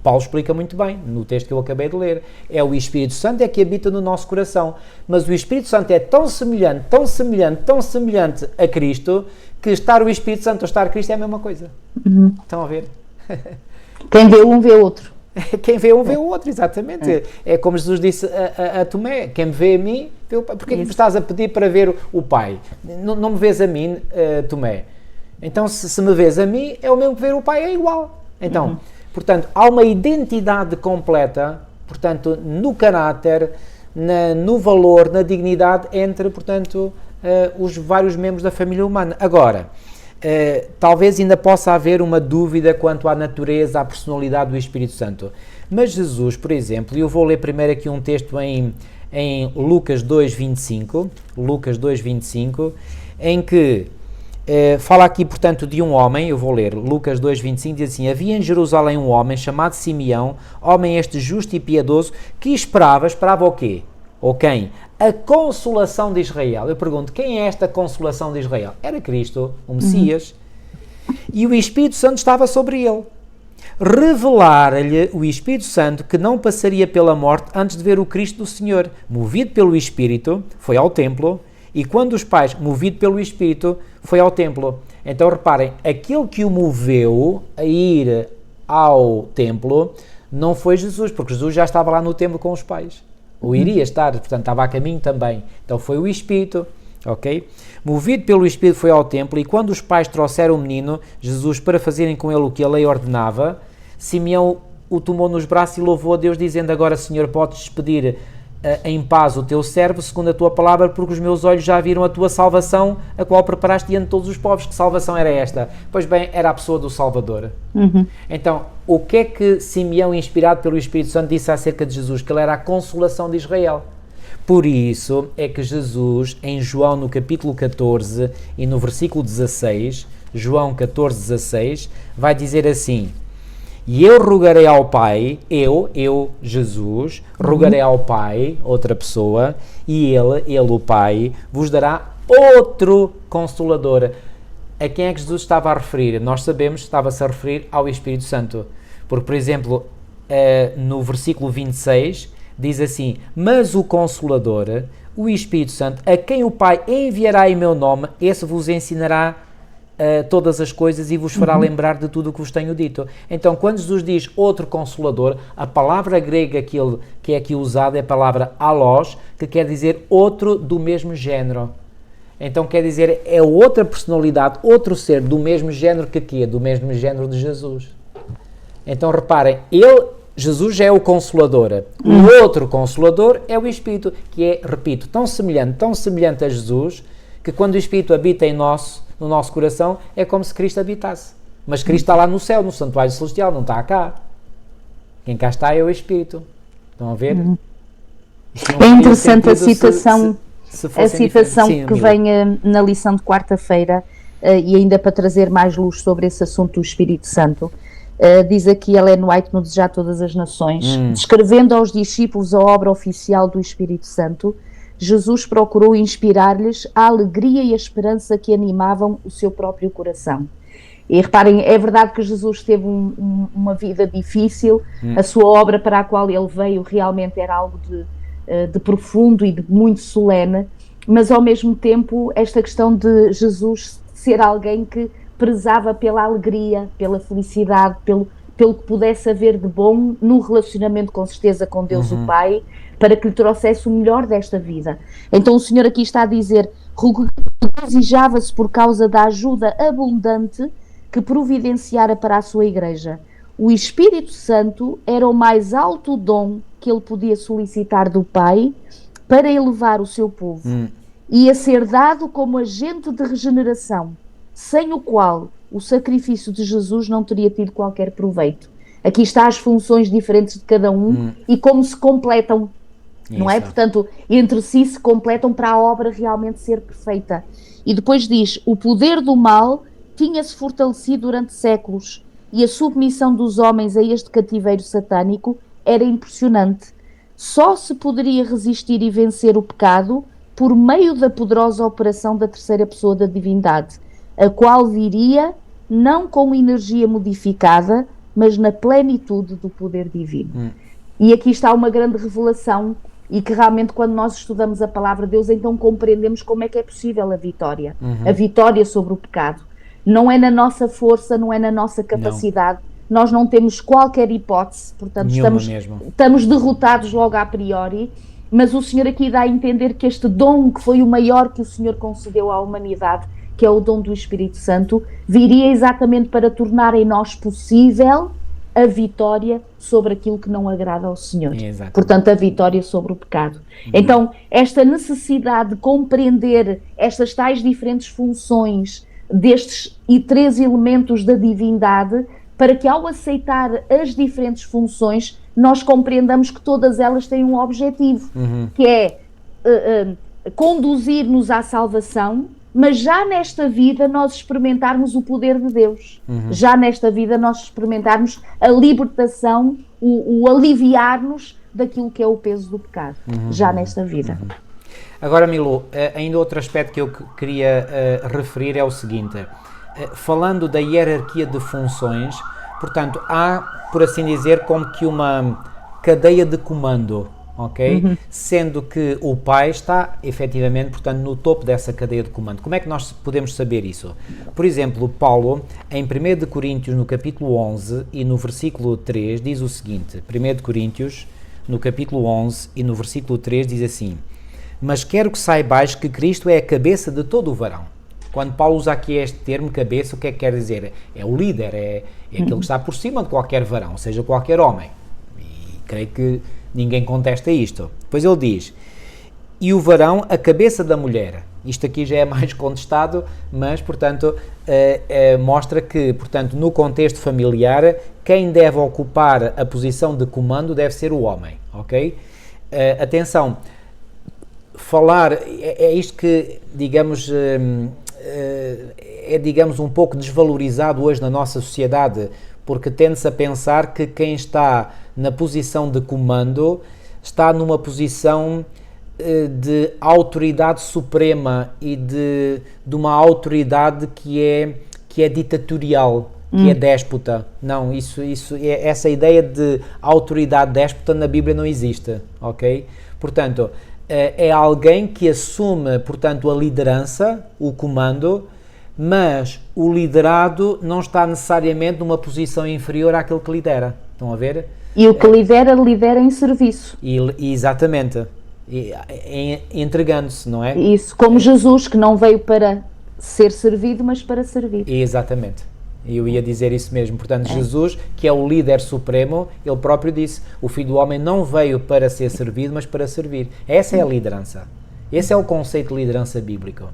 Paulo explica muito bem, no texto que eu acabei de ler. É o Espírito Santo que habita no nosso coração. Mas o Espírito Santo é tão semelhante a Cristo, que estar o Espírito Santo ou estar Cristo é a mesma coisa. Estão a ver? Quem vê um, vê outro. Quem vê um, vê o outro, exatamente. É como Jesus disse a Tomé: quem me vê a mim, vê o Pai. Porquê que me estás a pedir para ver o Pai? Não me vês a mim, Tomé? Então, se me vês a mim, é o mesmo que ver o Pai, é igual. Então, portanto, há uma identidade completa, portanto, no caráter, no valor, na dignidade entre, portanto, os vários membros da família humana. Agora, talvez ainda possa haver uma dúvida quanto à natureza, à personalidade do Espírito Santo. Mas Jesus, por exemplo, e eu vou ler primeiro aqui um texto em Lucas 2:25, em que fala aqui, portanto, de um homem. Eu vou ler Lucas 2:25, diz assim: havia em Jerusalém um homem chamado Simeão, homem este justo e piedoso, que esperava o quê? Ou quem? A consolação de Israel. Eu pergunto, quem é esta consolação de Israel? Era Cristo, o Messias. E o Espírito Santo estava sobre ele. Revelar-lhe o Espírito Santo que não passaria pela morte antes de ver o Cristo do Senhor. Movido pelo Espírito, foi ao templo. E quando os pais, movido pelo Espírito, foi ao templo. Então, reparem, aquele que o moveu a ir ao templo não foi Jesus, porque Jesus já estava lá no templo com os pais. Ou iria estar, portanto, estava a caminho também. Então, foi o Espírito, ok? Movido pelo Espírito foi ao templo, e quando os pais trouxeram o menino, Jesus, para fazerem com ele o que a lei ordenava, Simeão o tomou nos braços e louvou a Deus, dizendo: agora, Senhor, podes despedir em paz o teu servo, segundo a tua palavra, porque os meus olhos já viram a tua salvação, a qual preparaste diante de todos os povos. Que salvação era esta? Pois bem, era a pessoa do Salvador. Então, o que é que Simeão, inspirado pelo Espírito Santo, disse acerca de Jesus? Que ele era a consolação de Israel. Por isso é que Jesus, em João, no capítulo 14 e no versículo 16, João 14:16, vai dizer assim: e eu rogarei ao Pai, Jesus, rogarei ao Pai, outra pessoa, e ele, o Pai, vos dará outro Consolador. a quem é que Jesus estava a referir? Nós sabemos que estava-se a referir ao Espírito Santo. Porque, por exemplo, no versículo 26, diz assim: mas o Consolador, o Espírito Santo, a quem o Pai enviará em meu nome, esse vos ensinará todas as coisas e vos fará lembrar de tudo o que vos tenho dito. Então, quando Jesus diz outro Consolador, a palavra grega que é aqui usada é a palavra allos, que quer dizer outro do mesmo género. Então, quer dizer, é outra personalidade, outro ser do mesmo género que aqui, do mesmo género de Jesus. Então, reparem, Jesus já é o Consolador. O outro Consolador é o Espírito, que é, repito, tão semelhante a Jesus, que quando o Espírito habita no nosso coração, é como se Cristo habitasse. Mas Cristo está lá no céu, no santuário celestial, não está cá. Quem cá está é o Espírito. Estão a ver? É interessante a citação, Sim, que vem na lição de quarta-feira, e ainda para trazer mais luz sobre esse assunto do Espírito Santo. Diz aqui Ellen White no Desejar Todas as Nações, descrevendo aos discípulos a obra oficial do Espírito Santo, Jesus procurou inspirar-lhes a alegria e a esperança que animavam o seu próprio coração. E reparem, é verdade que Jesus teve uma vida difícil, a sua obra para a qual ele veio realmente era algo de profundo e de muito solene, mas ao mesmo tempo esta questão de Jesus ser alguém que prezava pela alegria, pela felicidade, pelo que pudesse haver de bom no relacionamento com certeza com Deus o Pai, para que lhe trouxesse o melhor desta vida. Então o Senhor aqui está a dizer, regozijava-se por causa da ajuda abundante que providenciara para a sua igreja. O Espírito Santo era o mais alto dom que ele podia solicitar do Pai para elevar o seu povo. Ia ser dado como agente de regeneração, sem o qual o sacrifício de Jesus não teria tido qualquer proveito. Aqui está as funções diferentes de cada um e como se completam, não é? Portanto, entre si se completam para a obra realmente ser perfeita. E depois diz, o poder do mal tinha-se fortalecido durante séculos e a submissão dos homens a este cativeiro satânico era impressionante. Só se poderia resistir e vencer o pecado por meio da poderosa operação da terceira pessoa da divindade, a qual viria não com energia modificada, mas na plenitude do poder divino. E aqui está uma grande revelação, e que realmente quando nós estudamos a palavra de Deus, então compreendemos como é que é possível a vitória sobre o pecado. Não é na nossa força, não é na nossa capacidade, nós não temos qualquer hipótese, portanto estamos derrotados logo a priori, mas o Senhor aqui dá a entender que este dom que foi o maior que o Senhor concedeu à humanidade, que é o dom do Espírito Santo, viria exatamente para tornar em nós possível a vitória sobre aquilo que não agrada ao Senhor. Exatamente. Portanto, a vitória sobre o pecado. Então, esta necessidade de compreender estas tais diferentes funções destes e três elementos da divindade, para que ao aceitar as diferentes funções, nós compreendamos que todas elas têm um objetivo, que é conduzir-nos à salvação, mas já nesta vida nós experimentarmos o poder de Deus. Já nesta vida nós experimentarmos a libertação, o aliviar-nos daquilo que é o peso do pecado. Já nesta vida. Agora, Milu, ainda outro aspecto que eu queria referir é o seguinte. Falando da hierarquia de funções, portanto, há, por assim dizer, como que uma cadeia de comando, ok? Sendo que o Pai está, efetivamente, portanto, no topo dessa cadeia de comando. Como é que nós podemos saber isso? Por exemplo, Paulo, em 1 de Coríntios, no capítulo 11 e no versículo 3, diz o seguinte, 1 de Coríntios, no capítulo 11 e no versículo 3, diz assim, mas quero que saibais que Cristo é a cabeça de todo o varão. Quando Paulo usa aqui este termo, cabeça, o que é que quer dizer? É o líder, é aquele que está por cima de qualquer varão, ou seja, qualquer homem. E creio que ninguém contesta isto. Depois ele diz, e o varão a cabeça da mulher. Isto aqui já é mais contestado, mas, portanto, mostra que, portanto, no contexto familiar, quem deve ocupar a posição de comando deve ser o homem, ok? Atenção, falar, é isto que, digamos, digamos, um pouco desvalorizado hoje na nossa sociedade, porque tende-se a pensar que quem está na posição de comando está numa posição de autoridade suprema e de uma autoridade que é ditatorial, que é déspota. Não, essa ideia de autoridade déspota na Bíblia não existe, ok? Portanto, é alguém que assume, portanto, a liderança, o comando, mas o liderado não está necessariamente numa posição inferior àquele que lidera. Estão a ver? E o que lidera em serviço. Exatamente. Entregando-se, não é? Isso, como Jesus, que não veio para ser servido, mas para servir. Exatamente. Eu ia dizer isso mesmo. Portanto, Jesus, que é o líder supremo, ele próprio disse, o Filho do Homem não veio para ser servido, mas para servir. Essa é a liderança. Esse é o conceito de liderança bíblico.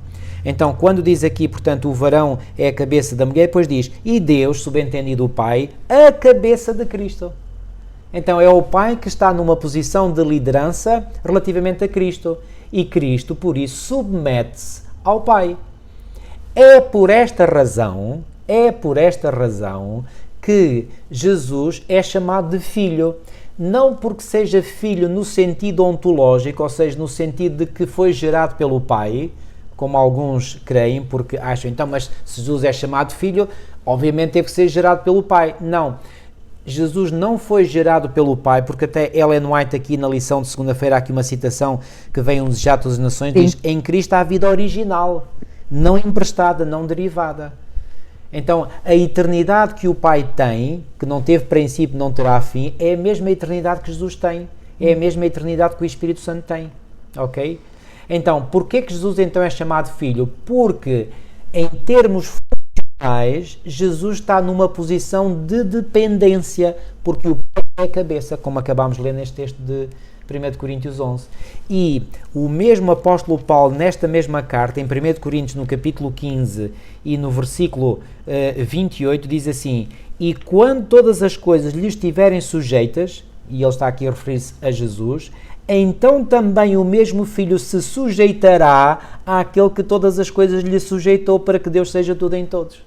Então, quando diz aqui, portanto, o varão é a cabeça da mulher, depois diz, e Deus, subentendido o Pai, a cabeça de Cristo. Então, é o Pai que está numa posição de liderança relativamente a Cristo. E Cristo, por isso, submete-se ao Pai. É por esta razão que Jesus é chamado de filho. Não porque seja filho no sentido ontológico, ou seja, no sentido de que foi gerado pelo Pai, como alguns creem, porque acham, então, mas se Jesus é chamado de filho, obviamente teve que ser gerado pelo Pai. Não. Jesus não foi gerado pelo Pai, porque até Ellen White aqui na lição de segunda-feira, há aqui uma citação que vem um desejar todas as nações, diz, em Cristo há a vida original, não emprestada, não derivada. Então, a eternidade que o Pai tem, que não teve princípio, não terá fim, é a mesma eternidade que Jesus tem, é a mesma eternidade que o Espírito Santo tem, ok? Então, porquê que Jesus então é chamado filho? Porque, em termos Jesus está numa posição de dependência, porque o Pai é a cabeça, como acabámos de ler neste texto de 1 Coríntios 11. E o mesmo apóstolo Paulo, nesta mesma carta, em 1 Coríntios, no capítulo 15 e no versículo 28, diz assim, e quando todas as coisas lhe estiverem sujeitas, e ele está aqui a referir-se a Jesus, então também o mesmo Filho se sujeitará àquele que todas as coisas lhe sujeitou, para que Deus seja tudo em todos.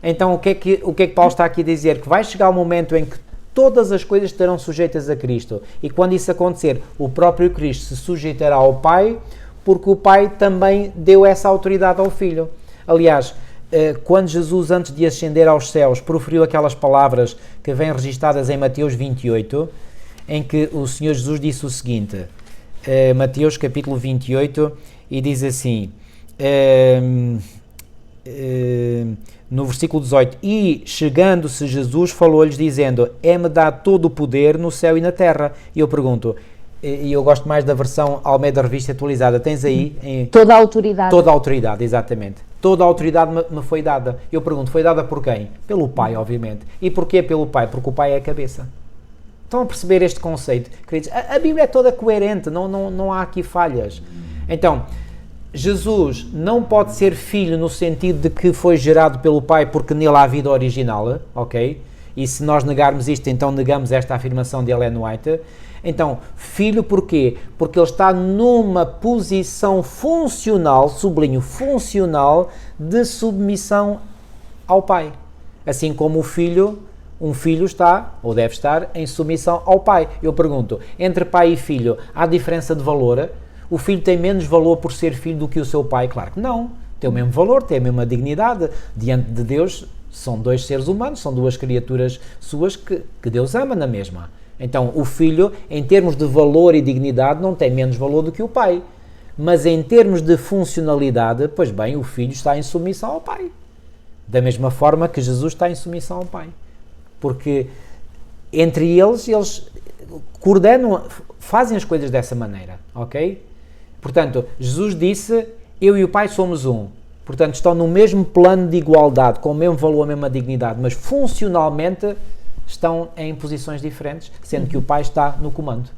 Então o que é que Paulo está aqui a dizer? Que vai chegar o momento em que todas as coisas estarão sujeitas a Cristo, e quando isso acontecer, o próprio Cristo se sujeitará ao Pai, porque o Pai também deu essa autoridade ao Filho. Aliás, quando Jesus, antes de ascender aos céus, proferiu aquelas palavras que vêm registadas em Mateus 28, em que o Senhor Jesus disse o seguinte, Mateus capítulo 28, e diz assim, no versículo 18, e chegando-se Jesus falou-lhes dizendo, é-me dado todo o poder no céu e na terra. E eu pergunto, e eu gosto mais da versão Almeida Revista Atualizada, tens aí? Toda a autoridade. Toda a autoridade, exatamente. Toda a autoridade me foi dada. Eu pergunto, foi dada por quem? Pelo Pai, obviamente. E porquê pelo Pai? Porque o Pai é a cabeça. Estão a perceber este conceito? Queridos, a Bíblia é toda coerente, não há aqui falhas. Então, Jesus não pode ser filho no sentido de que foi gerado pelo Pai porque nele há vida original, ok? E se nós negarmos isto, então negamos esta afirmação de Ellen White. Então, filho porquê? Porque ele está numa posição funcional, sublinho, funcional, de submissão ao Pai. Assim como um filho está, ou deve estar, em submissão ao Pai. Eu pergunto, entre pai e filho, há diferença de valor? O filho tem menos valor por ser filho do que o seu pai? Claro que não. Tem o mesmo valor, tem a mesma dignidade. Diante de Deus, são dois seres humanos, são duas criaturas suas que Deus ama na mesma. Então, o filho, em termos de valor e dignidade, não tem menos valor do que o pai. Mas em termos de funcionalidade, pois bem, o filho está em submissão ao Pai. Da mesma forma que Jesus está em submissão ao Pai. Porque entre eles coordenam, fazem as coisas dessa maneira, ok? Portanto, Jesus disse, eu e o Pai somos um. Portanto, estão no mesmo plano de igualdade, com o mesmo valor, a mesma dignidade, mas funcionalmente estão em posições diferentes, sendo que o Pai está no comando.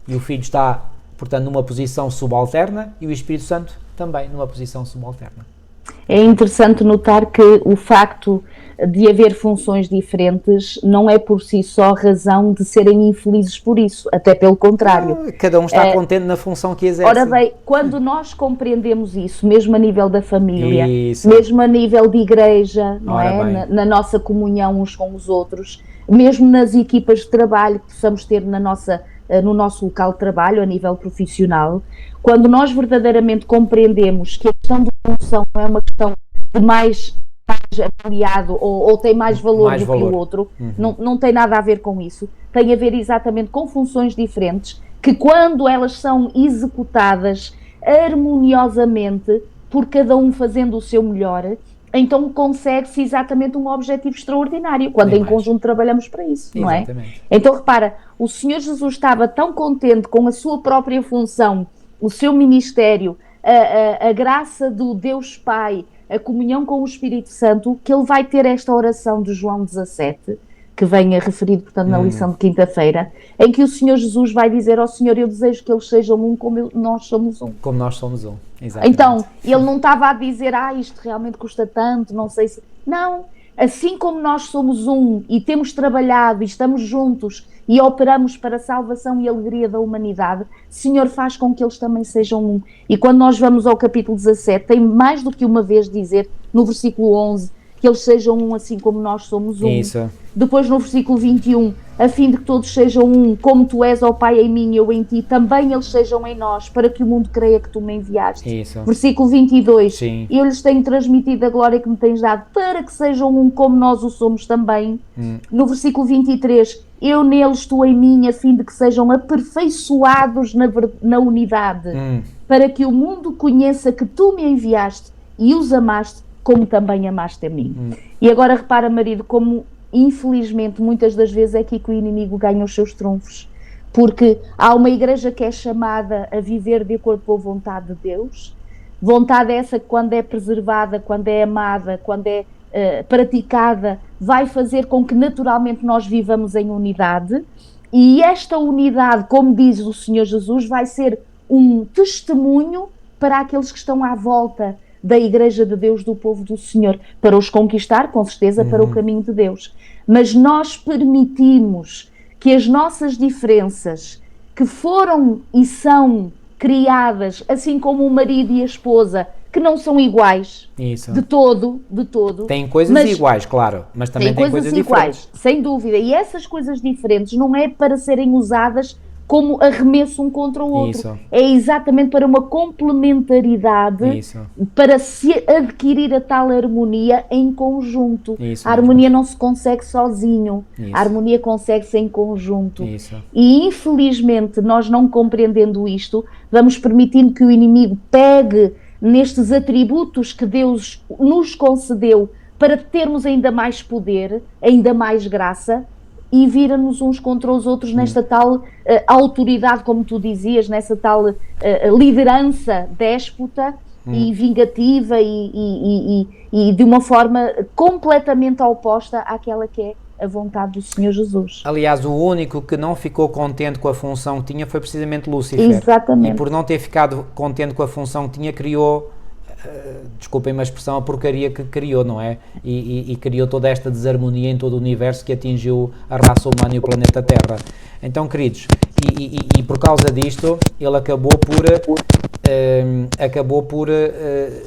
E o Filho está, portanto, numa posição subalterna e o Espírito Santo também numa posição subalterna. É interessante notar que o facto de haver funções diferentes não é por si só razão de serem infelizes por isso, até pelo contrário. Cada um está contente na função que exerce. Ora bem, quando nós compreendemos isso, mesmo a nível da família, mesmo a nível de igreja, não é? Na nossa comunhão uns com os outros, mesmo nas equipas de trabalho que possamos ter na nossa no nosso local de trabalho, a nível profissional, quando nós verdadeiramente compreendemos que a questão de função não é uma questão de mais avaliado ou tem mais valor do que o outro, não tem nada a ver com isso, tem a ver exatamente com funções diferentes, que quando elas são executadas harmoniosamente, por cada um fazendo o seu melhor, então consegue-se exatamente um objetivo extraordinário, quando em conjunto trabalhamos para isso, não é? Então repara, o Senhor Jesus estava tão contente com a sua própria função, o seu ministério, a graça do Deus Pai, a comunhão com o Espírito Santo, que ele vai ter esta oração de João 17, que vem referido, portanto, na lição de quinta-feira, em que o Senhor Jesus vai dizer ao Senhor: eu desejo que eles sejam um como nós somos um. Como nós somos um, exatamente. Então, ele não estava a dizer, isto realmente custa tanto, não sei se... Não, assim como nós somos um e temos trabalhado e estamos juntos e operamos para a salvação e a alegria da humanidade, Senhor, faz com que eles também sejam um. E quando nós vamos ao capítulo 17, tem mais do que uma vez dizer, no versículo 11, que eles sejam um assim como nós somos um. Isso. Depois no versículo 21, a fim de que todos sejam um, como tu és, ó Pai, em mim e eu em ti, também eles sejam em nós, para que o mundo creia que tu me enviaste. Isso. Versículo 22, Sim. eu lhes tenho transmitido a glória que me tens dado, para que sejam um como nós o somos também. No versículo 23, eu neles, tu em mim, a fim de que sejam aperfeiçoados na unidade, para que o mundo conheça que tu me enviaste e os amaste, como também amaste a mim. E agora repara, marido, como infelizmente muitas das vezes é aqui que o inimigo ganha os seus trunfos, porque há uma igreja que é chamada a viver de acordo com a vontade de Deus, vontade essa que quando é preservada, quando é amada, quando é praticada, vai fazer com que naturalmente nós vivamos em unidade, e esta unidade, como diz o Senhor Jesus, vai ser um testemunho para aqueles que estão à volta da Igreja de Deus, do povo do Senhor, para os conquistar, com certeza, para o caminho de Deus. Mas nós permitimos que as nossas diferenças, que foram e são criadas, assim como o marido e a esposa, que não são iguais, de todo. Tem coisas iguais, claro, mas também tem coisas iguais, diferentes. Sem dúvida. E essas coisas diferentes não é para serem usadas como arremesso um contra o outro. Isso. É exatamente para uma complementaridade, para se adquirir a tal harmonia em conjunto. Isso a harmonia não se consegue sozinho, a harmonia consegue-se em conjunto. E infelizmente nós, não compreendendo isto, vamos permitindo que o inimigo pegue nestes atributos que Deus nos concedeu para termos ainda mais poder, ainda mais graça, e vira-nos uns contra os outros nesta tal autoridade, como tu dizias, nessa tal liderança déspota e vingativa e de uma forma completamente oposta àquela que é a vontade do Senhor Jesus. Aliás, o único que não ficou contente com a função que tinha foi precisamente Lúcifer. Exatamente. E por não ter ficado contente com a função que tinha, criou... desculpem-me a expressão, a porcaria que criou, não é? E criou toda esta desarmonia em todo o universo que atingiu a raça humana e o planeta Terra. Então, queridos, e por causa disto, ele acabou por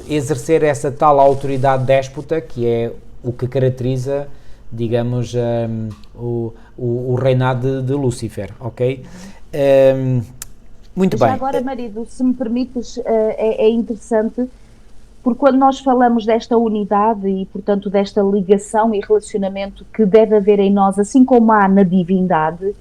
exercer essa tal autoridade déspota, que é o que caracteriza, digamos, o reinado de Lúcifer, ok? Muito bem. Já agora, marido, se me permites, é interessante, porque quando nós falamos desta unidade e, portanto, desta ligação e relacionamento que deve haver em nós, assim como há na divindade,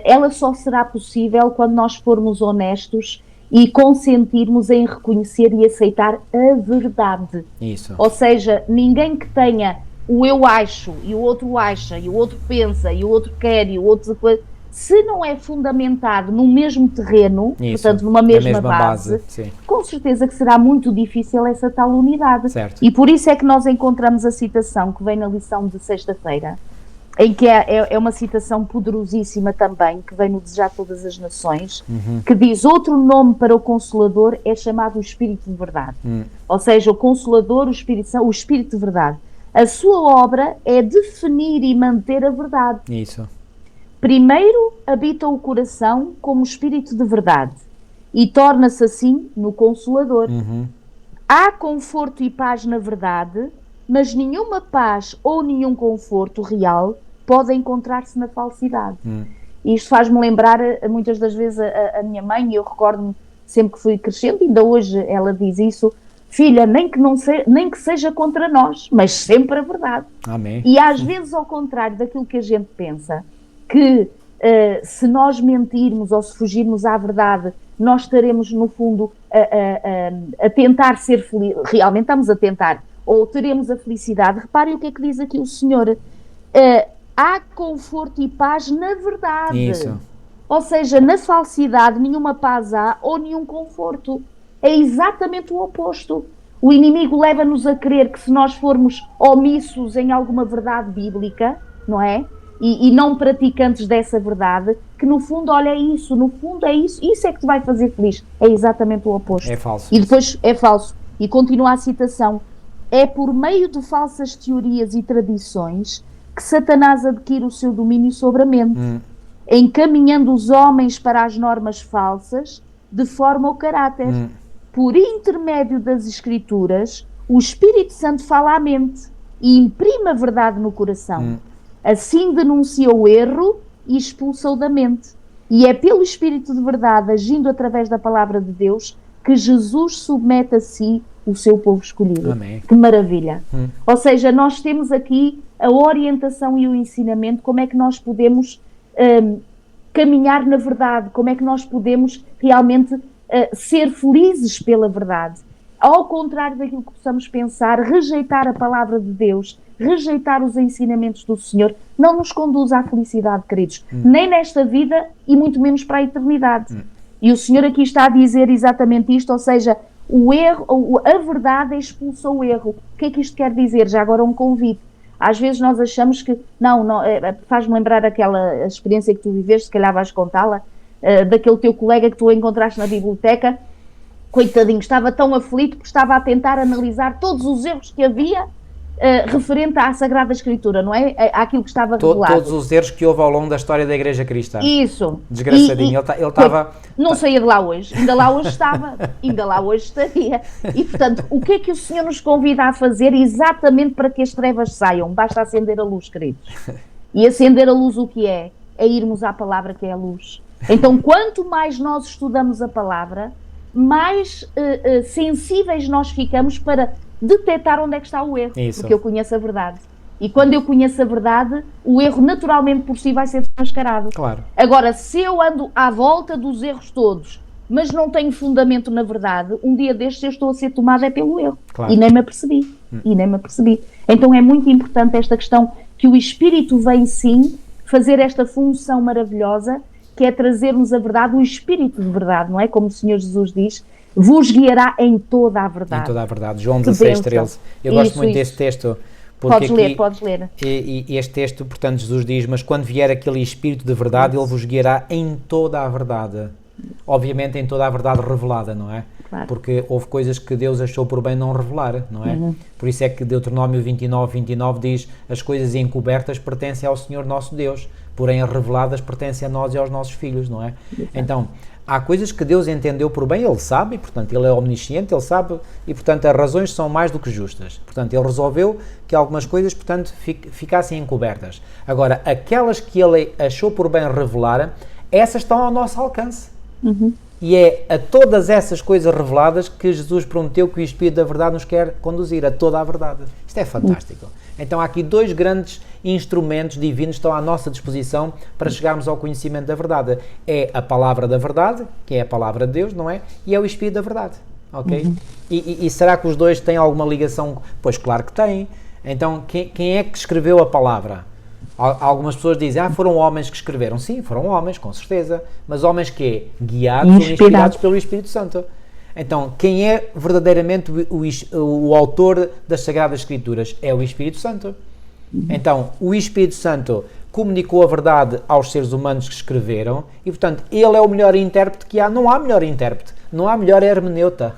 ela só será possível quando nós formos honestos e consentirmos em reconhecer e aceitar a verdade. Isso. Ou seja, ninguém que tenha o eu acho, e o outro acha, e o outro pensa, e o outro quer, e o outro... Se não é fundamentado no mesmo terreno, portanto, numa mesma base, com certeza que será muito difícil essa tal unidade. Certo. E por isso é que nós encontramos a citação que vem na lição de sexta-feira, em que é uma citação poderosíssima também, que vem no Desejar Todas as Nações, que diz: outro nome para o Consolador é chamado o Espírito de Verdade. Ou seja, o Consolador, o Espírito de Verdade. A sua obra é definir e manter a verdade. Isso. Primeiro habita o coração como espírito de verdade e torna-se assim no Consolador. Há conforto e paz na verdade, mas nenhuma paz ou nenhum conforto real pode encontrar-se na falsidade. E isto faz-me lembrar muitas das vezes a minha mãe, e eu recordo-me sempre que fui crescendo, ainda hoje ela diz isso: filha, nem que seja contra nós, mas sempre a verdade. Amém. E às vezes, ao contrário daquilo que a gente pensa, que se nós mentirmos ou se fugirmos à verdade, nós estaremos, no fundo, a tentar ser felizes, realmente estamos a tentar, ou teremos a felicidade. Reparem o que é que diz aqui o Senhor. Há conforto e paz na verdade. Isso. Ou seja, na falsidade nenhuma paz há ou nenhum conforto. É exatamente o oposto. O inimigo leva-nos a crer que se nós formos omissos em alguma verdade bíblica, não é? E não praticantes dessa verdade, que no fundo, olha, é isso, no fundo é isso, isso é que te vai fazer feliz. É exatamente o oposto. É falso. E depois é falso. E continua a citação: é por meio de falsas teorias e tradições que Satanás adquire o seu domínio sobre a mente, encaminhando os homens para as normas falsas, de forma ao caráter. Por intermédio das Escrituras, o Espírito Santo fala à mente e imprime a verdade no coração. Assim denuncia o erro e expulsa-o da mente. E é pelo Espírito de verdade, agindo através da palavra de Deus, que Jesus submete a si o seu povo escolhido. Amém. Que maravilha! Ou seja, nós temos aqui a orientação e o ensinamento, como é que nós podemos caminhar na verdade, como é que nós podemos realmente ser felizes pela verdade. Ao contrário daquilo que possamos pensar, rejeitar a palavra de Deus, rejeitar os ensinamentos do Senhor, não nos conduz à felicidade, queridos, nem nesta vida e muito menos para a eternidade. E o Senhor aqui está a dizer exatamente isto, ou seja, o erro, a verdade expulsa o erro. O que é que isto quer dizer? Já agora um convite. Às vezes nós achamos que, não faz-me lembrar aquela experiência que tu viveste, se calhar vais contá-la, daquele teu colega que tu encontraste na biblioteca, coitadinho, estava tão aflito porque estava a tentar analisar todos os erros que havia referente à Sagrada Escritura, não é? Àquilo que estava revelado. Todos os erros que houve ao longo da história da Igreja Cristã. Isso. Desgraçadinho, ele estava... Não saía de lá hoje, ainda lá hoje estava, ainda lá hoje estaria. E, portanto, o que é que o Senhor nos convida a fazer exatamente para que as trevas saiam? Basta acender a luz, queridos. E acender a luz o que é? É irmos à palavra que é a luz. Então, quanto mais nós estudamos a palavra, mais sensíveis nós ficamos para detectar onde é que está o erro. Isso. Porque eu conheço a verdade. E quando eu conheço a verdade, o erro naturalmente por si vai ser desmascarado. Claro. Agora, se eu ando à volta dos erros todos, mas não tenho fundamento na verdade, um dia destes eu estou a ser tomada pelo erro. Claro. E nem me apercebi. Então é muito importante esta questão que o Espírito vem sim fazer esta função maravilhosa, que é trazer-nos a verdade, o Espírito de verdade, não é? Como o Senhor Jesus diz, vos guiará em toda a verdade. Em toda a verdade. João 16:13. Eu gosto muito desse texto. Podes ler. E este texto, portanto, Jesus diz: mas quando vier aquele Espírito de verdade, ele vos guiará em toda a verdade. Obviamente em toda a verdade revelada, não é? Claro. Porque houve coisas que Deus achou por bem não revelar, não é? Por isso é que Deuteronômio 29 diz: as coisas encobertas pertencem ao Senhor nosso Deus, porém as reveladas pertencem a nós e aos nossos filhos, não é? Exato. Então, há coisas que Deus entendeu por bem, Ele sabe, e portanto Ele é omnisciente, Ele sabe, e portanto as razões são mais do que justas. Portanto, Ele resolveu que algumas coisas, portanto, ficassem encobertas. Agora, aquelas que Ele achou por bem revelar, essas estão ao nosso alcance. E é a todas essas coisas reveladas que Jesus prometeu que o Espírito da Verdade nos quer conduzir, a toda a verdade. Isto é fantástico. Então há aqui dois grandes instrumentos divinos que estão à nossa disposição para chegarmos ao conhecimento da verdade. É a palavra da verdade, que é a palavra de Deus, não é? E é o Espírito da Verdade, ok? E será que os dois têm alguma ligação? Pois claro que têm. Então quem é que escreveu a palavra? Algumas pessoas dizem, foram homens que escreveram. Sim, foram homens, com certeza. Mas homens que guiados ou inspirados pelo Espírito Santo. Então, quem é verdadeiramente o autor das Sagradas Escrituras? É o Espírito Santo. Então, o Espírito Santo comunicou a verdade aos seres humanos que escreveram e, portanto, ele é o melhor intérprete que há. Não há melhor intérprete, não há melhor hermeneuta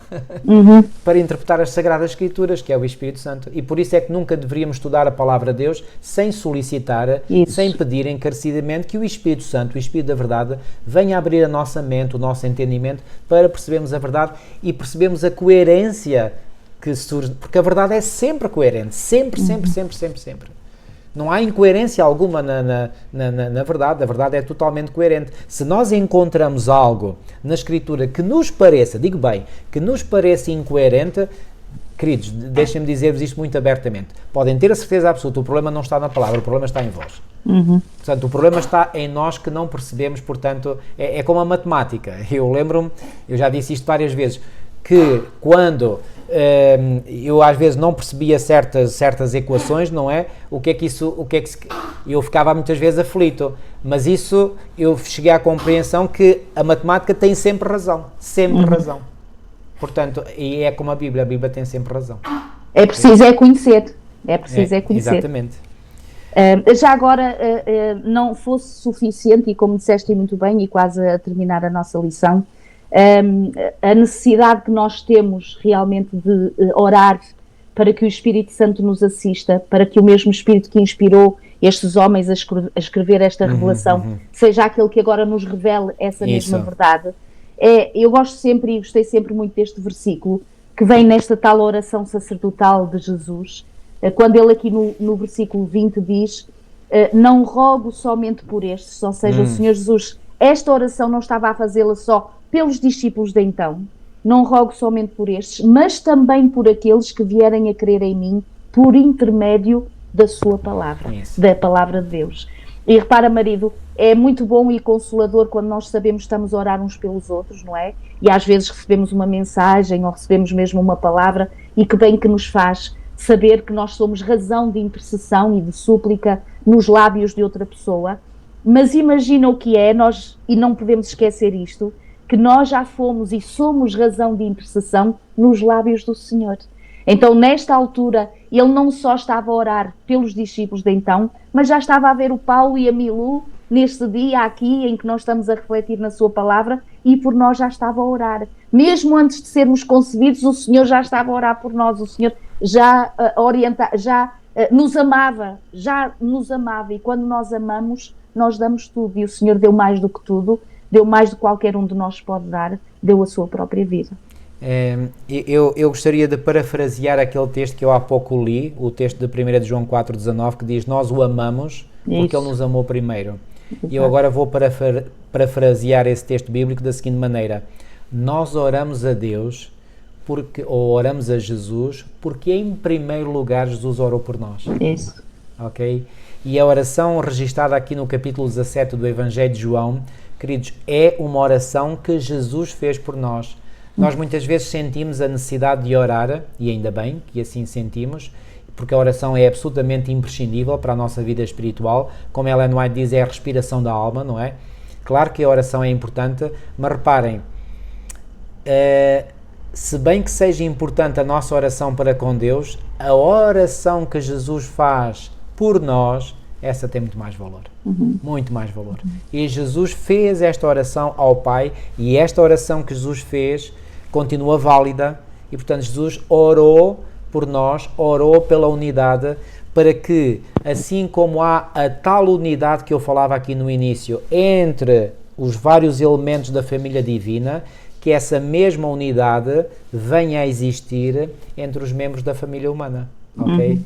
para interpretar as Sagradas Escrituras, que é o Espírito Santo. E por isso é que nunca deveríamos estudar a Palavra de Deus sem solicitar, sem pedir encarecidamente que o Espírito Santo, o Espírito da Verdade, venha abrir a nossa mente, o nosso entendimento, para percebermos a verdade e percebermos a coerência que surge, porque a verdade é sempre coerente, sempre. Não há incoerência alguma na verdade. A verdade é totalmente coerente. Se nós encontramos algo na Escritura que nos pareça, digo bem, que nos pareça incoerente, queridos, deixem-me dizer-vos isto muito abertamente. Podem ter a certeza absoluta, o problema não está na palavra, o problema está em vós. Portanto, o problema está em nós que não percebemos, portanto, é como a matemática. Eu lembro-me, eu já disse isto várias vezes, que quando eu às vezes não percebia certas equações, não é? Eu ficava muitas vezes aflito, mas isso eu cheguei à compreensão que a matemática tem sempre razão, razão. Portanto, e é como a Bíblia tem sempre razão. É preciso conhecer, conhecer. Exatamente. Já agora, não fosse suficiente, e como disseste muito bem, e quase a terminar a nossa lição, a necessidade que nós temos realmente de orar para que o Espírito Santo nos assista, para que o mesmo Espírito que inspirou estes homens a escrever esta revelação seja aquele que agora nos revele essa mesma verdade. Eu gosto sempre e gostei sempre muito deste versículo que vem nesta tal oração sacerdotal de Jesus, quando ele aqui no versículo 20 diz: não rogo somente por estes, ou seja, o Senhor Jesus, esta oração não estava a fazê-la só pelos discípulos de então, não rogo somente por estes, mas também por aqueles que vierem a crer em mim por intermédio da sua palavra, da palavra de Deus. E repara, marido, é muito bom e consolador quando nós sabemos que estamos a orar uns pelos outros, não é? E às vezes recebemos uma mensagem ou recebemos mesmo uma palavra, e que bem que nos faz saber que nós somos razão de intercessão e de súplica nos lábios de outra pessoa. Mas imagina o que é, e não podemos esquecer isto, que nós já fomos e somos razão de intercessão nos lábios do Senhor. Então, nesta altura, ele não só estava a orar pelos discípulos de então, mas já estava a ver o Paulo e a Milu neste dia aqui em que nós estamos a refletir na sua palavra, e por nós já estava a orar. Mesmo antes de sermos concebidos, o Senhor já estava a orar por nós, o Senhor já nos amava, e quando nós amamos, nós damos tudo, e o Senhor deu mais do que tudo, deu mais do que qualquer um de nós pode dar, deu a sua própria vida. Eu gostaria de parafrasear aquele texto que eu há pouco li, o texto de 1 de João 4,19, que diz: nós o amamos porque Ele nos amou primeiro. E eu agora vou parafrasear esse texto bíblico da seguinte maneira: nós oramos a Deus, ou oramos a Jesus, porque em primeiro lugar Jesus orou por nós. Isso. Ok? E a oração registada aqui no capítulo 17 do Evangelho de João, queridos, é uma oração que Jesus fez por nós. Nós muitas vezes sentimos a necessidade de orar, e ainda bem que assim sentimos, porque a oração é absolutamente imprescindível para a nossa vida espiritual. Como Ellen White diz, é a respiração da alma, não é? Claro que a oração é importante, mas reparem, se bem que seja importante a nossa oração para com Deus, a oração que Jesus faz por nós, essa tem muito mais valor, muito mais valor. E Jesus fez esta oração ao Pai, e esta oração que Jesus fez continua válida, e portanto Jesus orou por nós, orou pela unidade, para que, assim como há a tal unidade que eu falava aqui no início, entre os vários elementos da família divina, que essa mesma unidade venha a existir entre os membros da família humana, ok?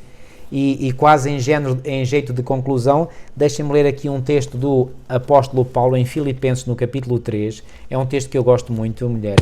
E quase em jeito de conclusão, deixem-me ler aqui um texto do apóstolo Paulo em Filipenses, no capítulo 3, é um texto que eu gosto muito, mulher,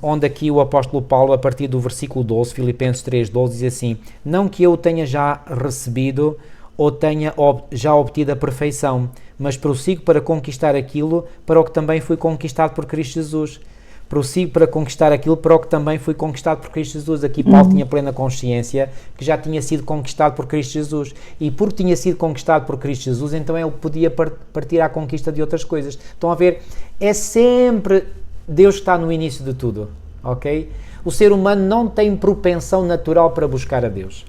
onde aqui o apóstolo Paulo, a partir do versículo 12, Filipenses 3:12, diz assim: não que eu tenha já recebido ou tenha já obtido a perfeição, mas prossigo para conquistar aquilo para o que também fui conquistado por Cristo Jesus. Prossigo para conquistar aquilo para o que também fui conquistado por Cristo Jesus. Aqui Paulo tinha plena consciência que já tinha sido conquistado por Cristo Jesus, e porque tinha sido conquistado por Cristo Jesus, então ele podia partir à conquista de outras coisas. Estão a ver? É sempre Deus que está no início de tudo, ok? O ser humano não tem propensão natural para buscar a Deus.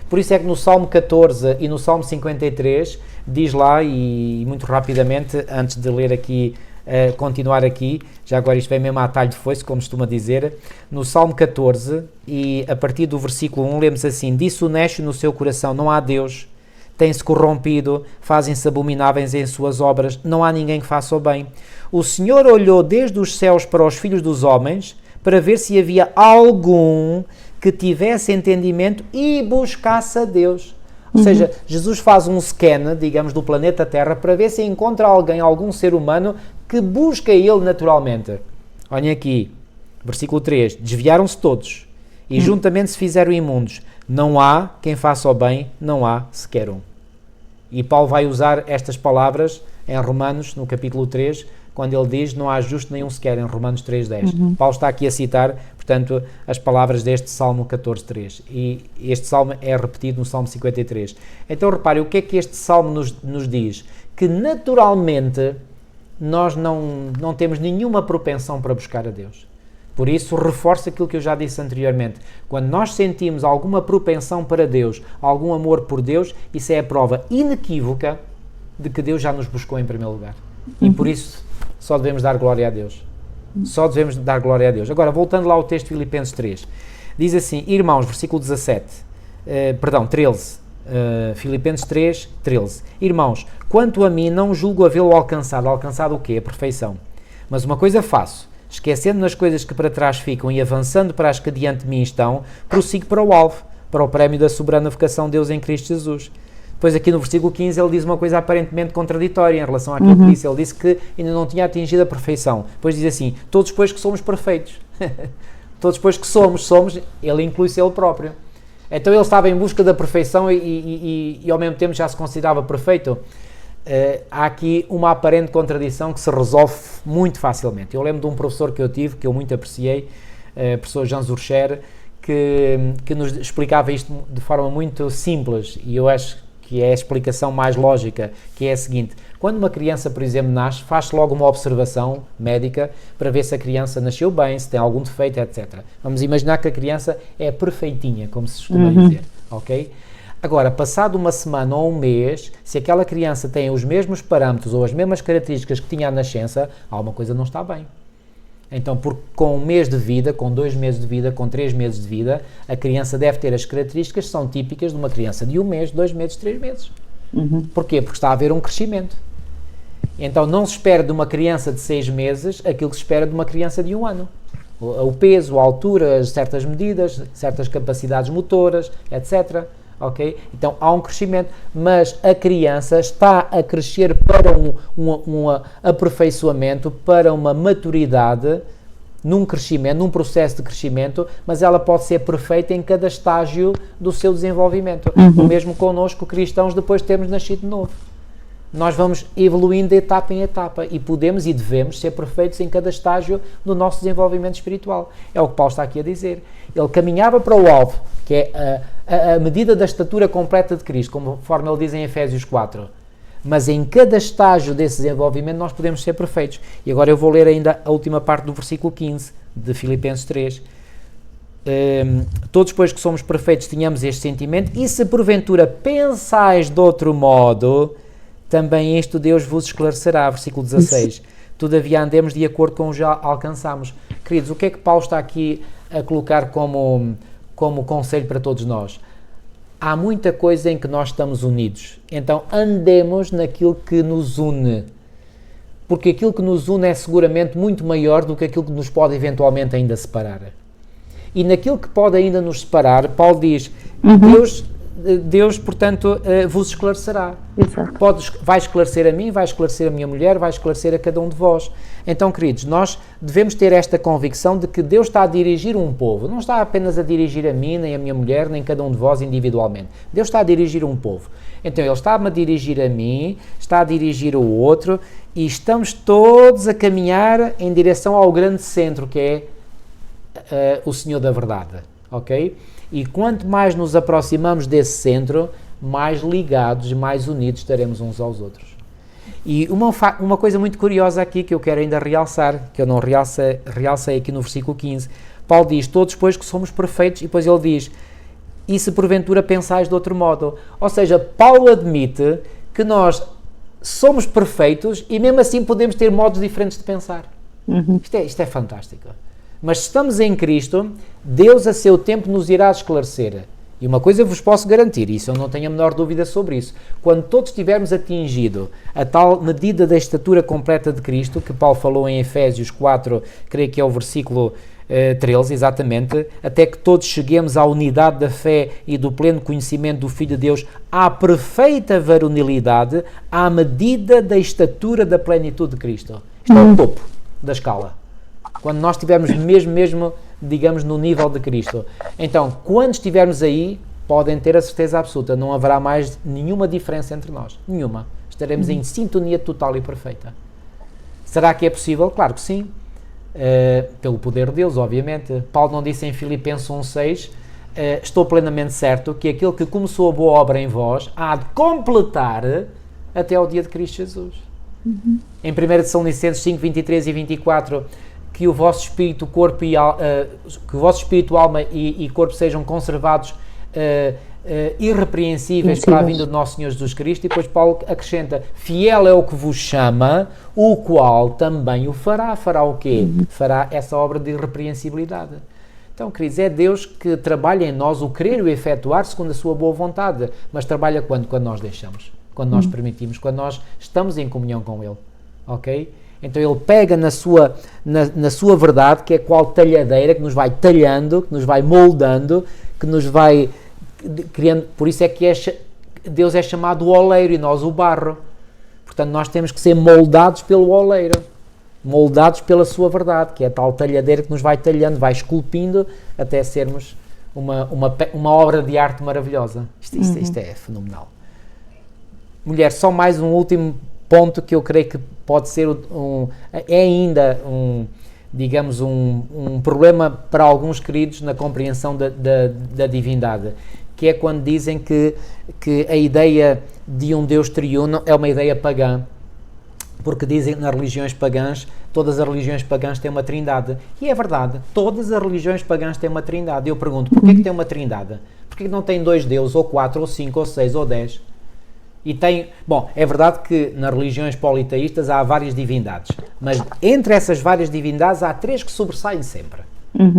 Por isso é que no Salmo 14 e no Salmo 53 diz lá, e muito rapidamente, antes de ler aqui, continuar aqui, já agora isto vem mesmo a talho de foice, como costuma dizer, no Salmo 14 e a partir do versículo 1 lemos assim: disse o necio no seu coração, não há Deus, tem-se corrompido, fazem-se abomináveis em suas obras, não há ninguém que faça o bem. O Senhor olhou desde os céus para os filhos dos homens, para ver se havia algum que tivesse entendimento e buscasse a Deus. Ou seja, Jesus faz um scan, digamos, do planeta Terra para ver se encontra alguém, algum ser humano que busca ele naturalmente. Olhem aqui, versículo 3. Desviaram-se todos e juntamente se fizeram imundos. Não há quem faça o bem, não há sequer um. E Paulo vai usar estas palavras em Romanos, no capítulo 3, quando ele diz não há justo nenhum sequer, em Romanos 3:10. Paulo está aqui a citar, portanto, as palavras deste Salmo 14:3. E este Salmo é repetido no Salmo 53. Então, repare, o que é que este Salmo nos diz? Que, naturalmente, nós não temos nenhuma propensão para buscar a Deus. Por isso, reforça aquilo que eu já disse anteriormente. Quando nós sentimos alguma propensão para Deus, algum amor por Deus, isso é a prova inequívoca de que Deus já nos buscou em primeiro lugar. E por isso, só devemos dar glória a Deus. Só devemos dar glória a Deus. Agora, voltando lá ao texto de Filipenses 3. Diz assim, irmãos, versículo 13. Filipenses 3, 13. Irmãos, quanto a mim, não julgo havê-lo alcançado. Alcançado o quê? A perfeição. Mas uma coisa faço, esquecendo nas coisas que para trás ficam e avançando para as que diante de mim estão, prossigo para o alvo, para o prémio da soberana vocação de Deus em Cristo Jesus. Depois aqui no versículo 15 ele diz uma coisa aparentemente contraditória em relação àquilo que disse. Ele disse que ainda não tinha atingido a perfeição. Depois diz assim, todos depois que somos perfeitos. Todos depois que somos, ele inclui-se ele próprio. Então ele estava em busca da perfeição e ao mesmo tempo já se considerava perfeito. Há aqui uma aparente contradição que se resolve muito facilmente. Eu lembro de um professor que eu tive, que eu muito apreciei, o professor Jean Zurcher, que nos explicava isto de forma muito simples, e eu acho que é a explicação mais lógica, que é a seguinte: quando uma criança, por exemplo, nasce, faz-se logo uma observação médica para ver se a criança nasceu bem, se tem algum defeito, etc. Vamos imaginar que a criança é perfeitinha, como se costuma dizer, ok? Agora, passado uma semana ou um mês, se aquela criança tem os mesmos parâmetros ou as mesmas características que tinha à nascença, alguma coisa não está bem. Então, porque com um mês de vida, com 2 meses de vida, com 3 meses de vida, a criança deve ter as características que são típicas de uma criança de 1 mês, 2 meses, 3 meses. Porquê? Porque está a haver um crescimento. Então, não se espera de uma criança de 6 meses aquilo que se espera de uma criança de 1 ano. O peso, a altura, certas medidas, certas capacidades motoras, etc. Okay? Então há um crescimento, mas a criança está a crescer para um aperfeiçoamento, para uma maturidade, num crescimento, num processo de crescimento, mas ela pode ser perfeita em cada estágio do seu desenvolvimento. O mesmo connosco, cristãos, depois de termos nascido de novo. Nós vamos evoluindo de etapa em etapa e podemos e devemos ser perfeitos em cada estágio do nosso desenvolvimento espiritual. É o que Paulo está aqui a dizer. Ele caminhava para o alvo, que é a medida da estatura completa de Cristo, conforme ele diz em Efésios 4. Mas em cada estágio desse desenvolvimento nós podemos ser perfeitos. E agora eu vou ler ainda a última parte do versículo 15 de Filipenses 3. Todos, pois que somos perfeitos, tenhamos este sentimento, e se porventura pensais de outro modo, também isto Deus vos esclarecerá. Versículo 16. Todavia andemos de acordo com o que já alcançamos. Queridos, o que é que Paulo está aqui a colocar como conselho para todos nós? Há muita coisa em que nós estamos unidos, então andemos naquilo que nos une, porque aquilo que nos une é seguramente muito maior do que aquilo que nos pode eventualmente ainda separar. E naquilo que pode ainda nos separar, Paulo diz, Deus, portanto, vos esclarecerá. Vai esclarecer a mim, vai esclarecer a minha mulher, vai esclarecer a cada um de vós. Então, queridos, nós devemos ter esta convicção de que Deus está a dirigir um povo. Não está apenas a dirigir a mim, nem a minha mulher, nem cada um de vós individualmente. Deus está a dirigir um povo. Então, Ele está-me a dirigir a mim, está a dirigir o outro, e estamos todos a caminhar em direção ao grande centro, que é o Senhor da Verdade. Ok? E quanto mais nos aproximamos desse centro, mais ligados e mais unidos estaremos uns aos outros. E uma coisa muito curiosa aqui que eu quero ainda realçar, que eu não realcei aqui no versículo 15, Paulo diz, todos pois que somos perfeitos, e depois ele diz, e se porventura pensais de outro modo. Ou seja, Paulo admite que nós somos perfeitos e mesmo assim podemos ter modos diferentes de pensar. Isto é fantástico. Mas se estamos em Cristo, Deus a seu tempo nos irá esclarecer. E uma coisa eu vos posso garantir, isso eu não tenho a menor dúvida sobre isso, quando todos tivermos atingido a tal medida da estatura completa de Cristo, que Paulo falou em Efésios 4, creio que é o versículo 13, exatamente, até que todos cheguemos à unidade da fé e do pleno conhecimento do Filho de Deus, à perfeita varonilidade, à medida da estatura da plenitude de Cristo. Isto é o topo da escala. Quando nós estivermos mesmo, digamos, no nível de Cristo. Então, quando estivermos aí, podem ter a certeza absoluta, não haverá mais nenhuma diferença entre nós. Nenhuma. Estaremos em sintonia total e perfeita. Será que é possível? Claro que sim. Pelo poder de Deus, obviamente. Paulo não disse em Filipenses 1,6, estou plenamente certo que aquele que começou a boa obra em vós há de completar até ao dia de Cristo Jesus. Em 1 Tessalonicenses 5, 23 e 24, que o vosso espírito, corpo e que o vosso espírito, alma e corpo sejam conservados irrepreensíveis para a vinda do nosso Senhor Jesus Cristo. E depois Paulo acrescenta, fiel é o que vos chama, o qual também o fará. Fará o quê? Fará essa obra de irrepreensibilidade. Então, queridos, é Deus que trabalha em nós o querer e o efetuar segundo a sua boa vontade, mas trabalha quando? Quando nós deixamos, quando nós permitimos, quando nós estamos em comunhão com Ele, ok? Então Ele pega na sua verdade, que é qual talhadeira, que nos vai talhando, que nos vai moldando, que nos vai criando. Por isso é que Deus é chamado o oleiro e nós o barro. Portanto, nós temos que ser moldados pelo oleiro, moldados pela sua verdade, que é a tal talhadeira que nos vai talhando, vai esculpindo até sermos uma obra de arte maravilhosa. Isto é fenomenal. Mulher, só mais um último ponto que eu creio que pode ser digamos, um problema para alguns queridos na compreensão da divindade, que é quando dizem que a ideia de um Deus triuno é uma ideia pagã, porque dizem que nas religiões pagãs, todas as religiões pagãs têm uma trindade, e é verdade, todas as religiões pagãs têm uma trindade. Eu pergunto, porquê que tem uma trindade? Porquê que não tem 2 deuses, ou 4, ou 5, ou 6, ou 10? E bom, é verdade que nas religiões politeístas há várias divindades, mas entre essas várias divindades há 3 que sobressaem sempre.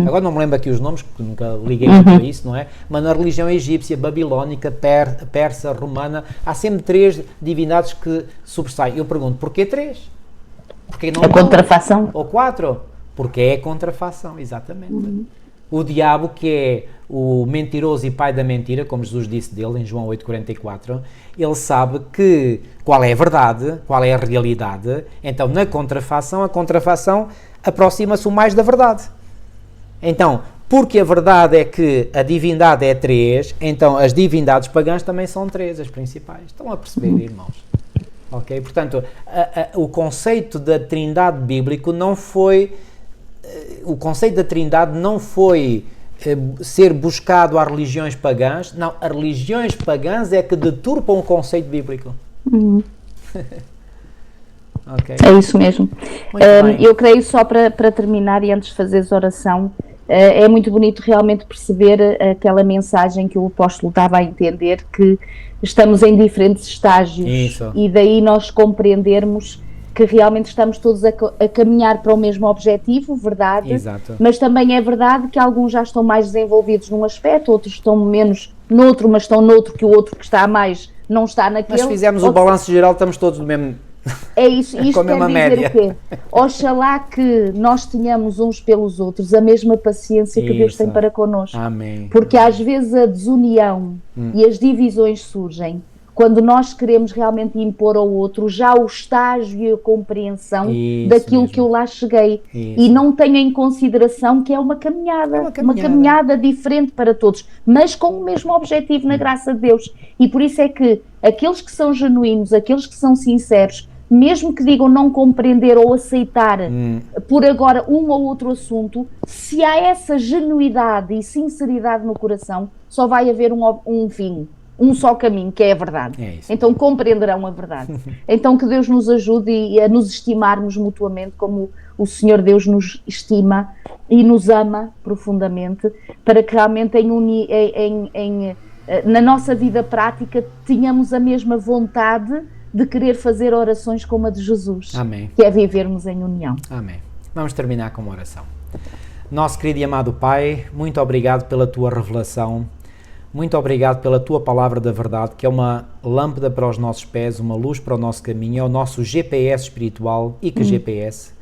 Agora não me lembro aqui os nomes, porque nunca liguei muito a isso, não é? Mas na religião egípcia, babilónica, persa, romana, há sempre 3 divindades que sobressaem. Eu pergunto, porquê 3? Porquê não a contrafação? Ou 4? Porque é a contrafação, exatamente. O diabo, que é o mentiroso e pai da mentira, como Jesus disse dele em João 8,44, ele sabe qual é a verdade, qual é a realidade. Então, na contrafação, a contrafação aproxima-se o mais da verdade. Então, porque a verdade é que a divindade é 3, então as divindades pagãs também são 3, as principais. Estão a perceber, irmãos? Ok? Portanto, o conceito da trindade bíblico não foi... O conceito da trindade não foi ser buscado às religiões pagãs. Não, as religiões pagãs é que deturpam o conceito bíblico. Okay. É isso mesmo. Eu creio, só para terminar e antes de fazeres oração, é muito bonito realmente perceber aquela mensagem que o apóstolo estava a entender, que estamos em diferentes estágios. Isso. E daí nós compreendermos que realmente estamos todos a caminhar para o mesmo objetivo, verdade? Exato. Mas também é verdade que alguns já estão mais desenvolvidos num aspecto, outros estão menos noutro, mas estão noutro que o outro que está a mais não está naquele. Mas se fizermos o balanço geral, estamos todos no mesmo... É isso, isto quer dizer média. O quê? Oxalá que nós tenhamos uns pelos outros a mesma paciência que Deus tem para connosco. Amém. Porque às vezes a desunião e as divisões surgem quando nós queremos realmente impor ao outro já o estágio e a compreensão daquilo mesmo que eu lá cheguei. Isso. E não tenho em consideração que é uma caminhada, uma caminhada diferente para todos, mas com o mesmo objetivo na graça de Deus. E por isso é que aqueles que são genuínos, aqueles que são sinceros, mesmo que digam não compreender ou aceitar por agora um ou outro assunto, se há essa genuidade e sinceridade no coração, só vai haver um fim. Um só caminho, que é a verdade. É isso. Então compreenderão a verdade. Então que Deus nos ajude a nos estimarmos mutuamente como o Senhor Deus nos estima e nos ama profundamente, para que realmente na nossa vida prática tenhamos a mesma vontade de querer fazer orações como a de Jesus. Amém. Que é vivermos em união. Amém. Vamos terminar com uma oração. Nosso querido e amado Pai, muito obrigado pela Tua revelação. Muito obrigado pela Tua palavra da verdade, que é uma lâmpada para os nossos pés, uma luz para o nosso caminho, é o nosso GPS espiritual e que GPS.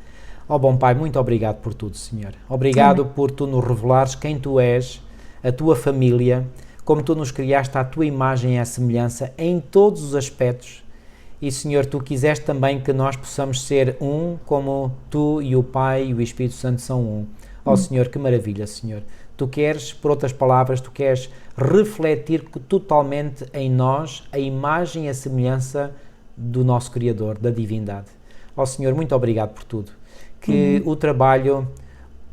Ó bom Pai, muito obrigado por tudo, Senhor. Obrigado por Tu nos revelares quem Tu és, a Tua família, como Tu nos criaste à Tua imagem e à semelhança em todos os aspectos. E, Senhor, Tu quiseste também que nós possamos ser um, como Tu e o Pai e o Espírito Santo são um. Ó Senhor, que maravilha, Senhor. Tu queres, por outras palavras, Tu queres refletir totalmente em nós a imagem e a semelhança do nosso Criador, da divindade. Ó Senhor, muito obrigado por tudo. Que o trabalho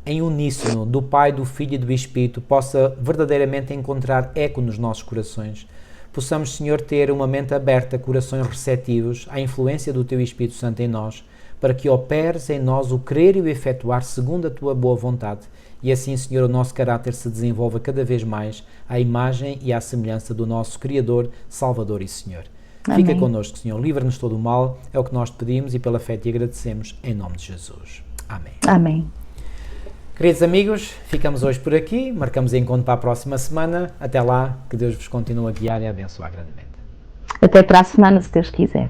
em uníssono do Pai, do Filho e do Espírito possa verdadeiramente encontrar eco nos nossos corações. Possamos, Senhor, ter uma mente aberta, corações receptivos à influência do Teu Espírito Santo em nós, para que operes em nós o querer e o efetuar segundo a Tua boa vontade. E assim, Senhor, o nosso caráter se desenvolva cada vez mais à imagem e à semelhança do nosso Criador, Salvador e Senhor. Amém. Fica connosco, Senhor. Livra-nos de todo o mal. É o que nós te pedimos e pela fé te agradecemos. Em nome de Jesus. Amém. Amém. Queridos amigos, ficamos hoje por aqui. Marcamos encontro para a próxima semana. Até lá, que Deus vos continue a guiar e a abençoar grandemente. Até para a semana, se Deus quiser.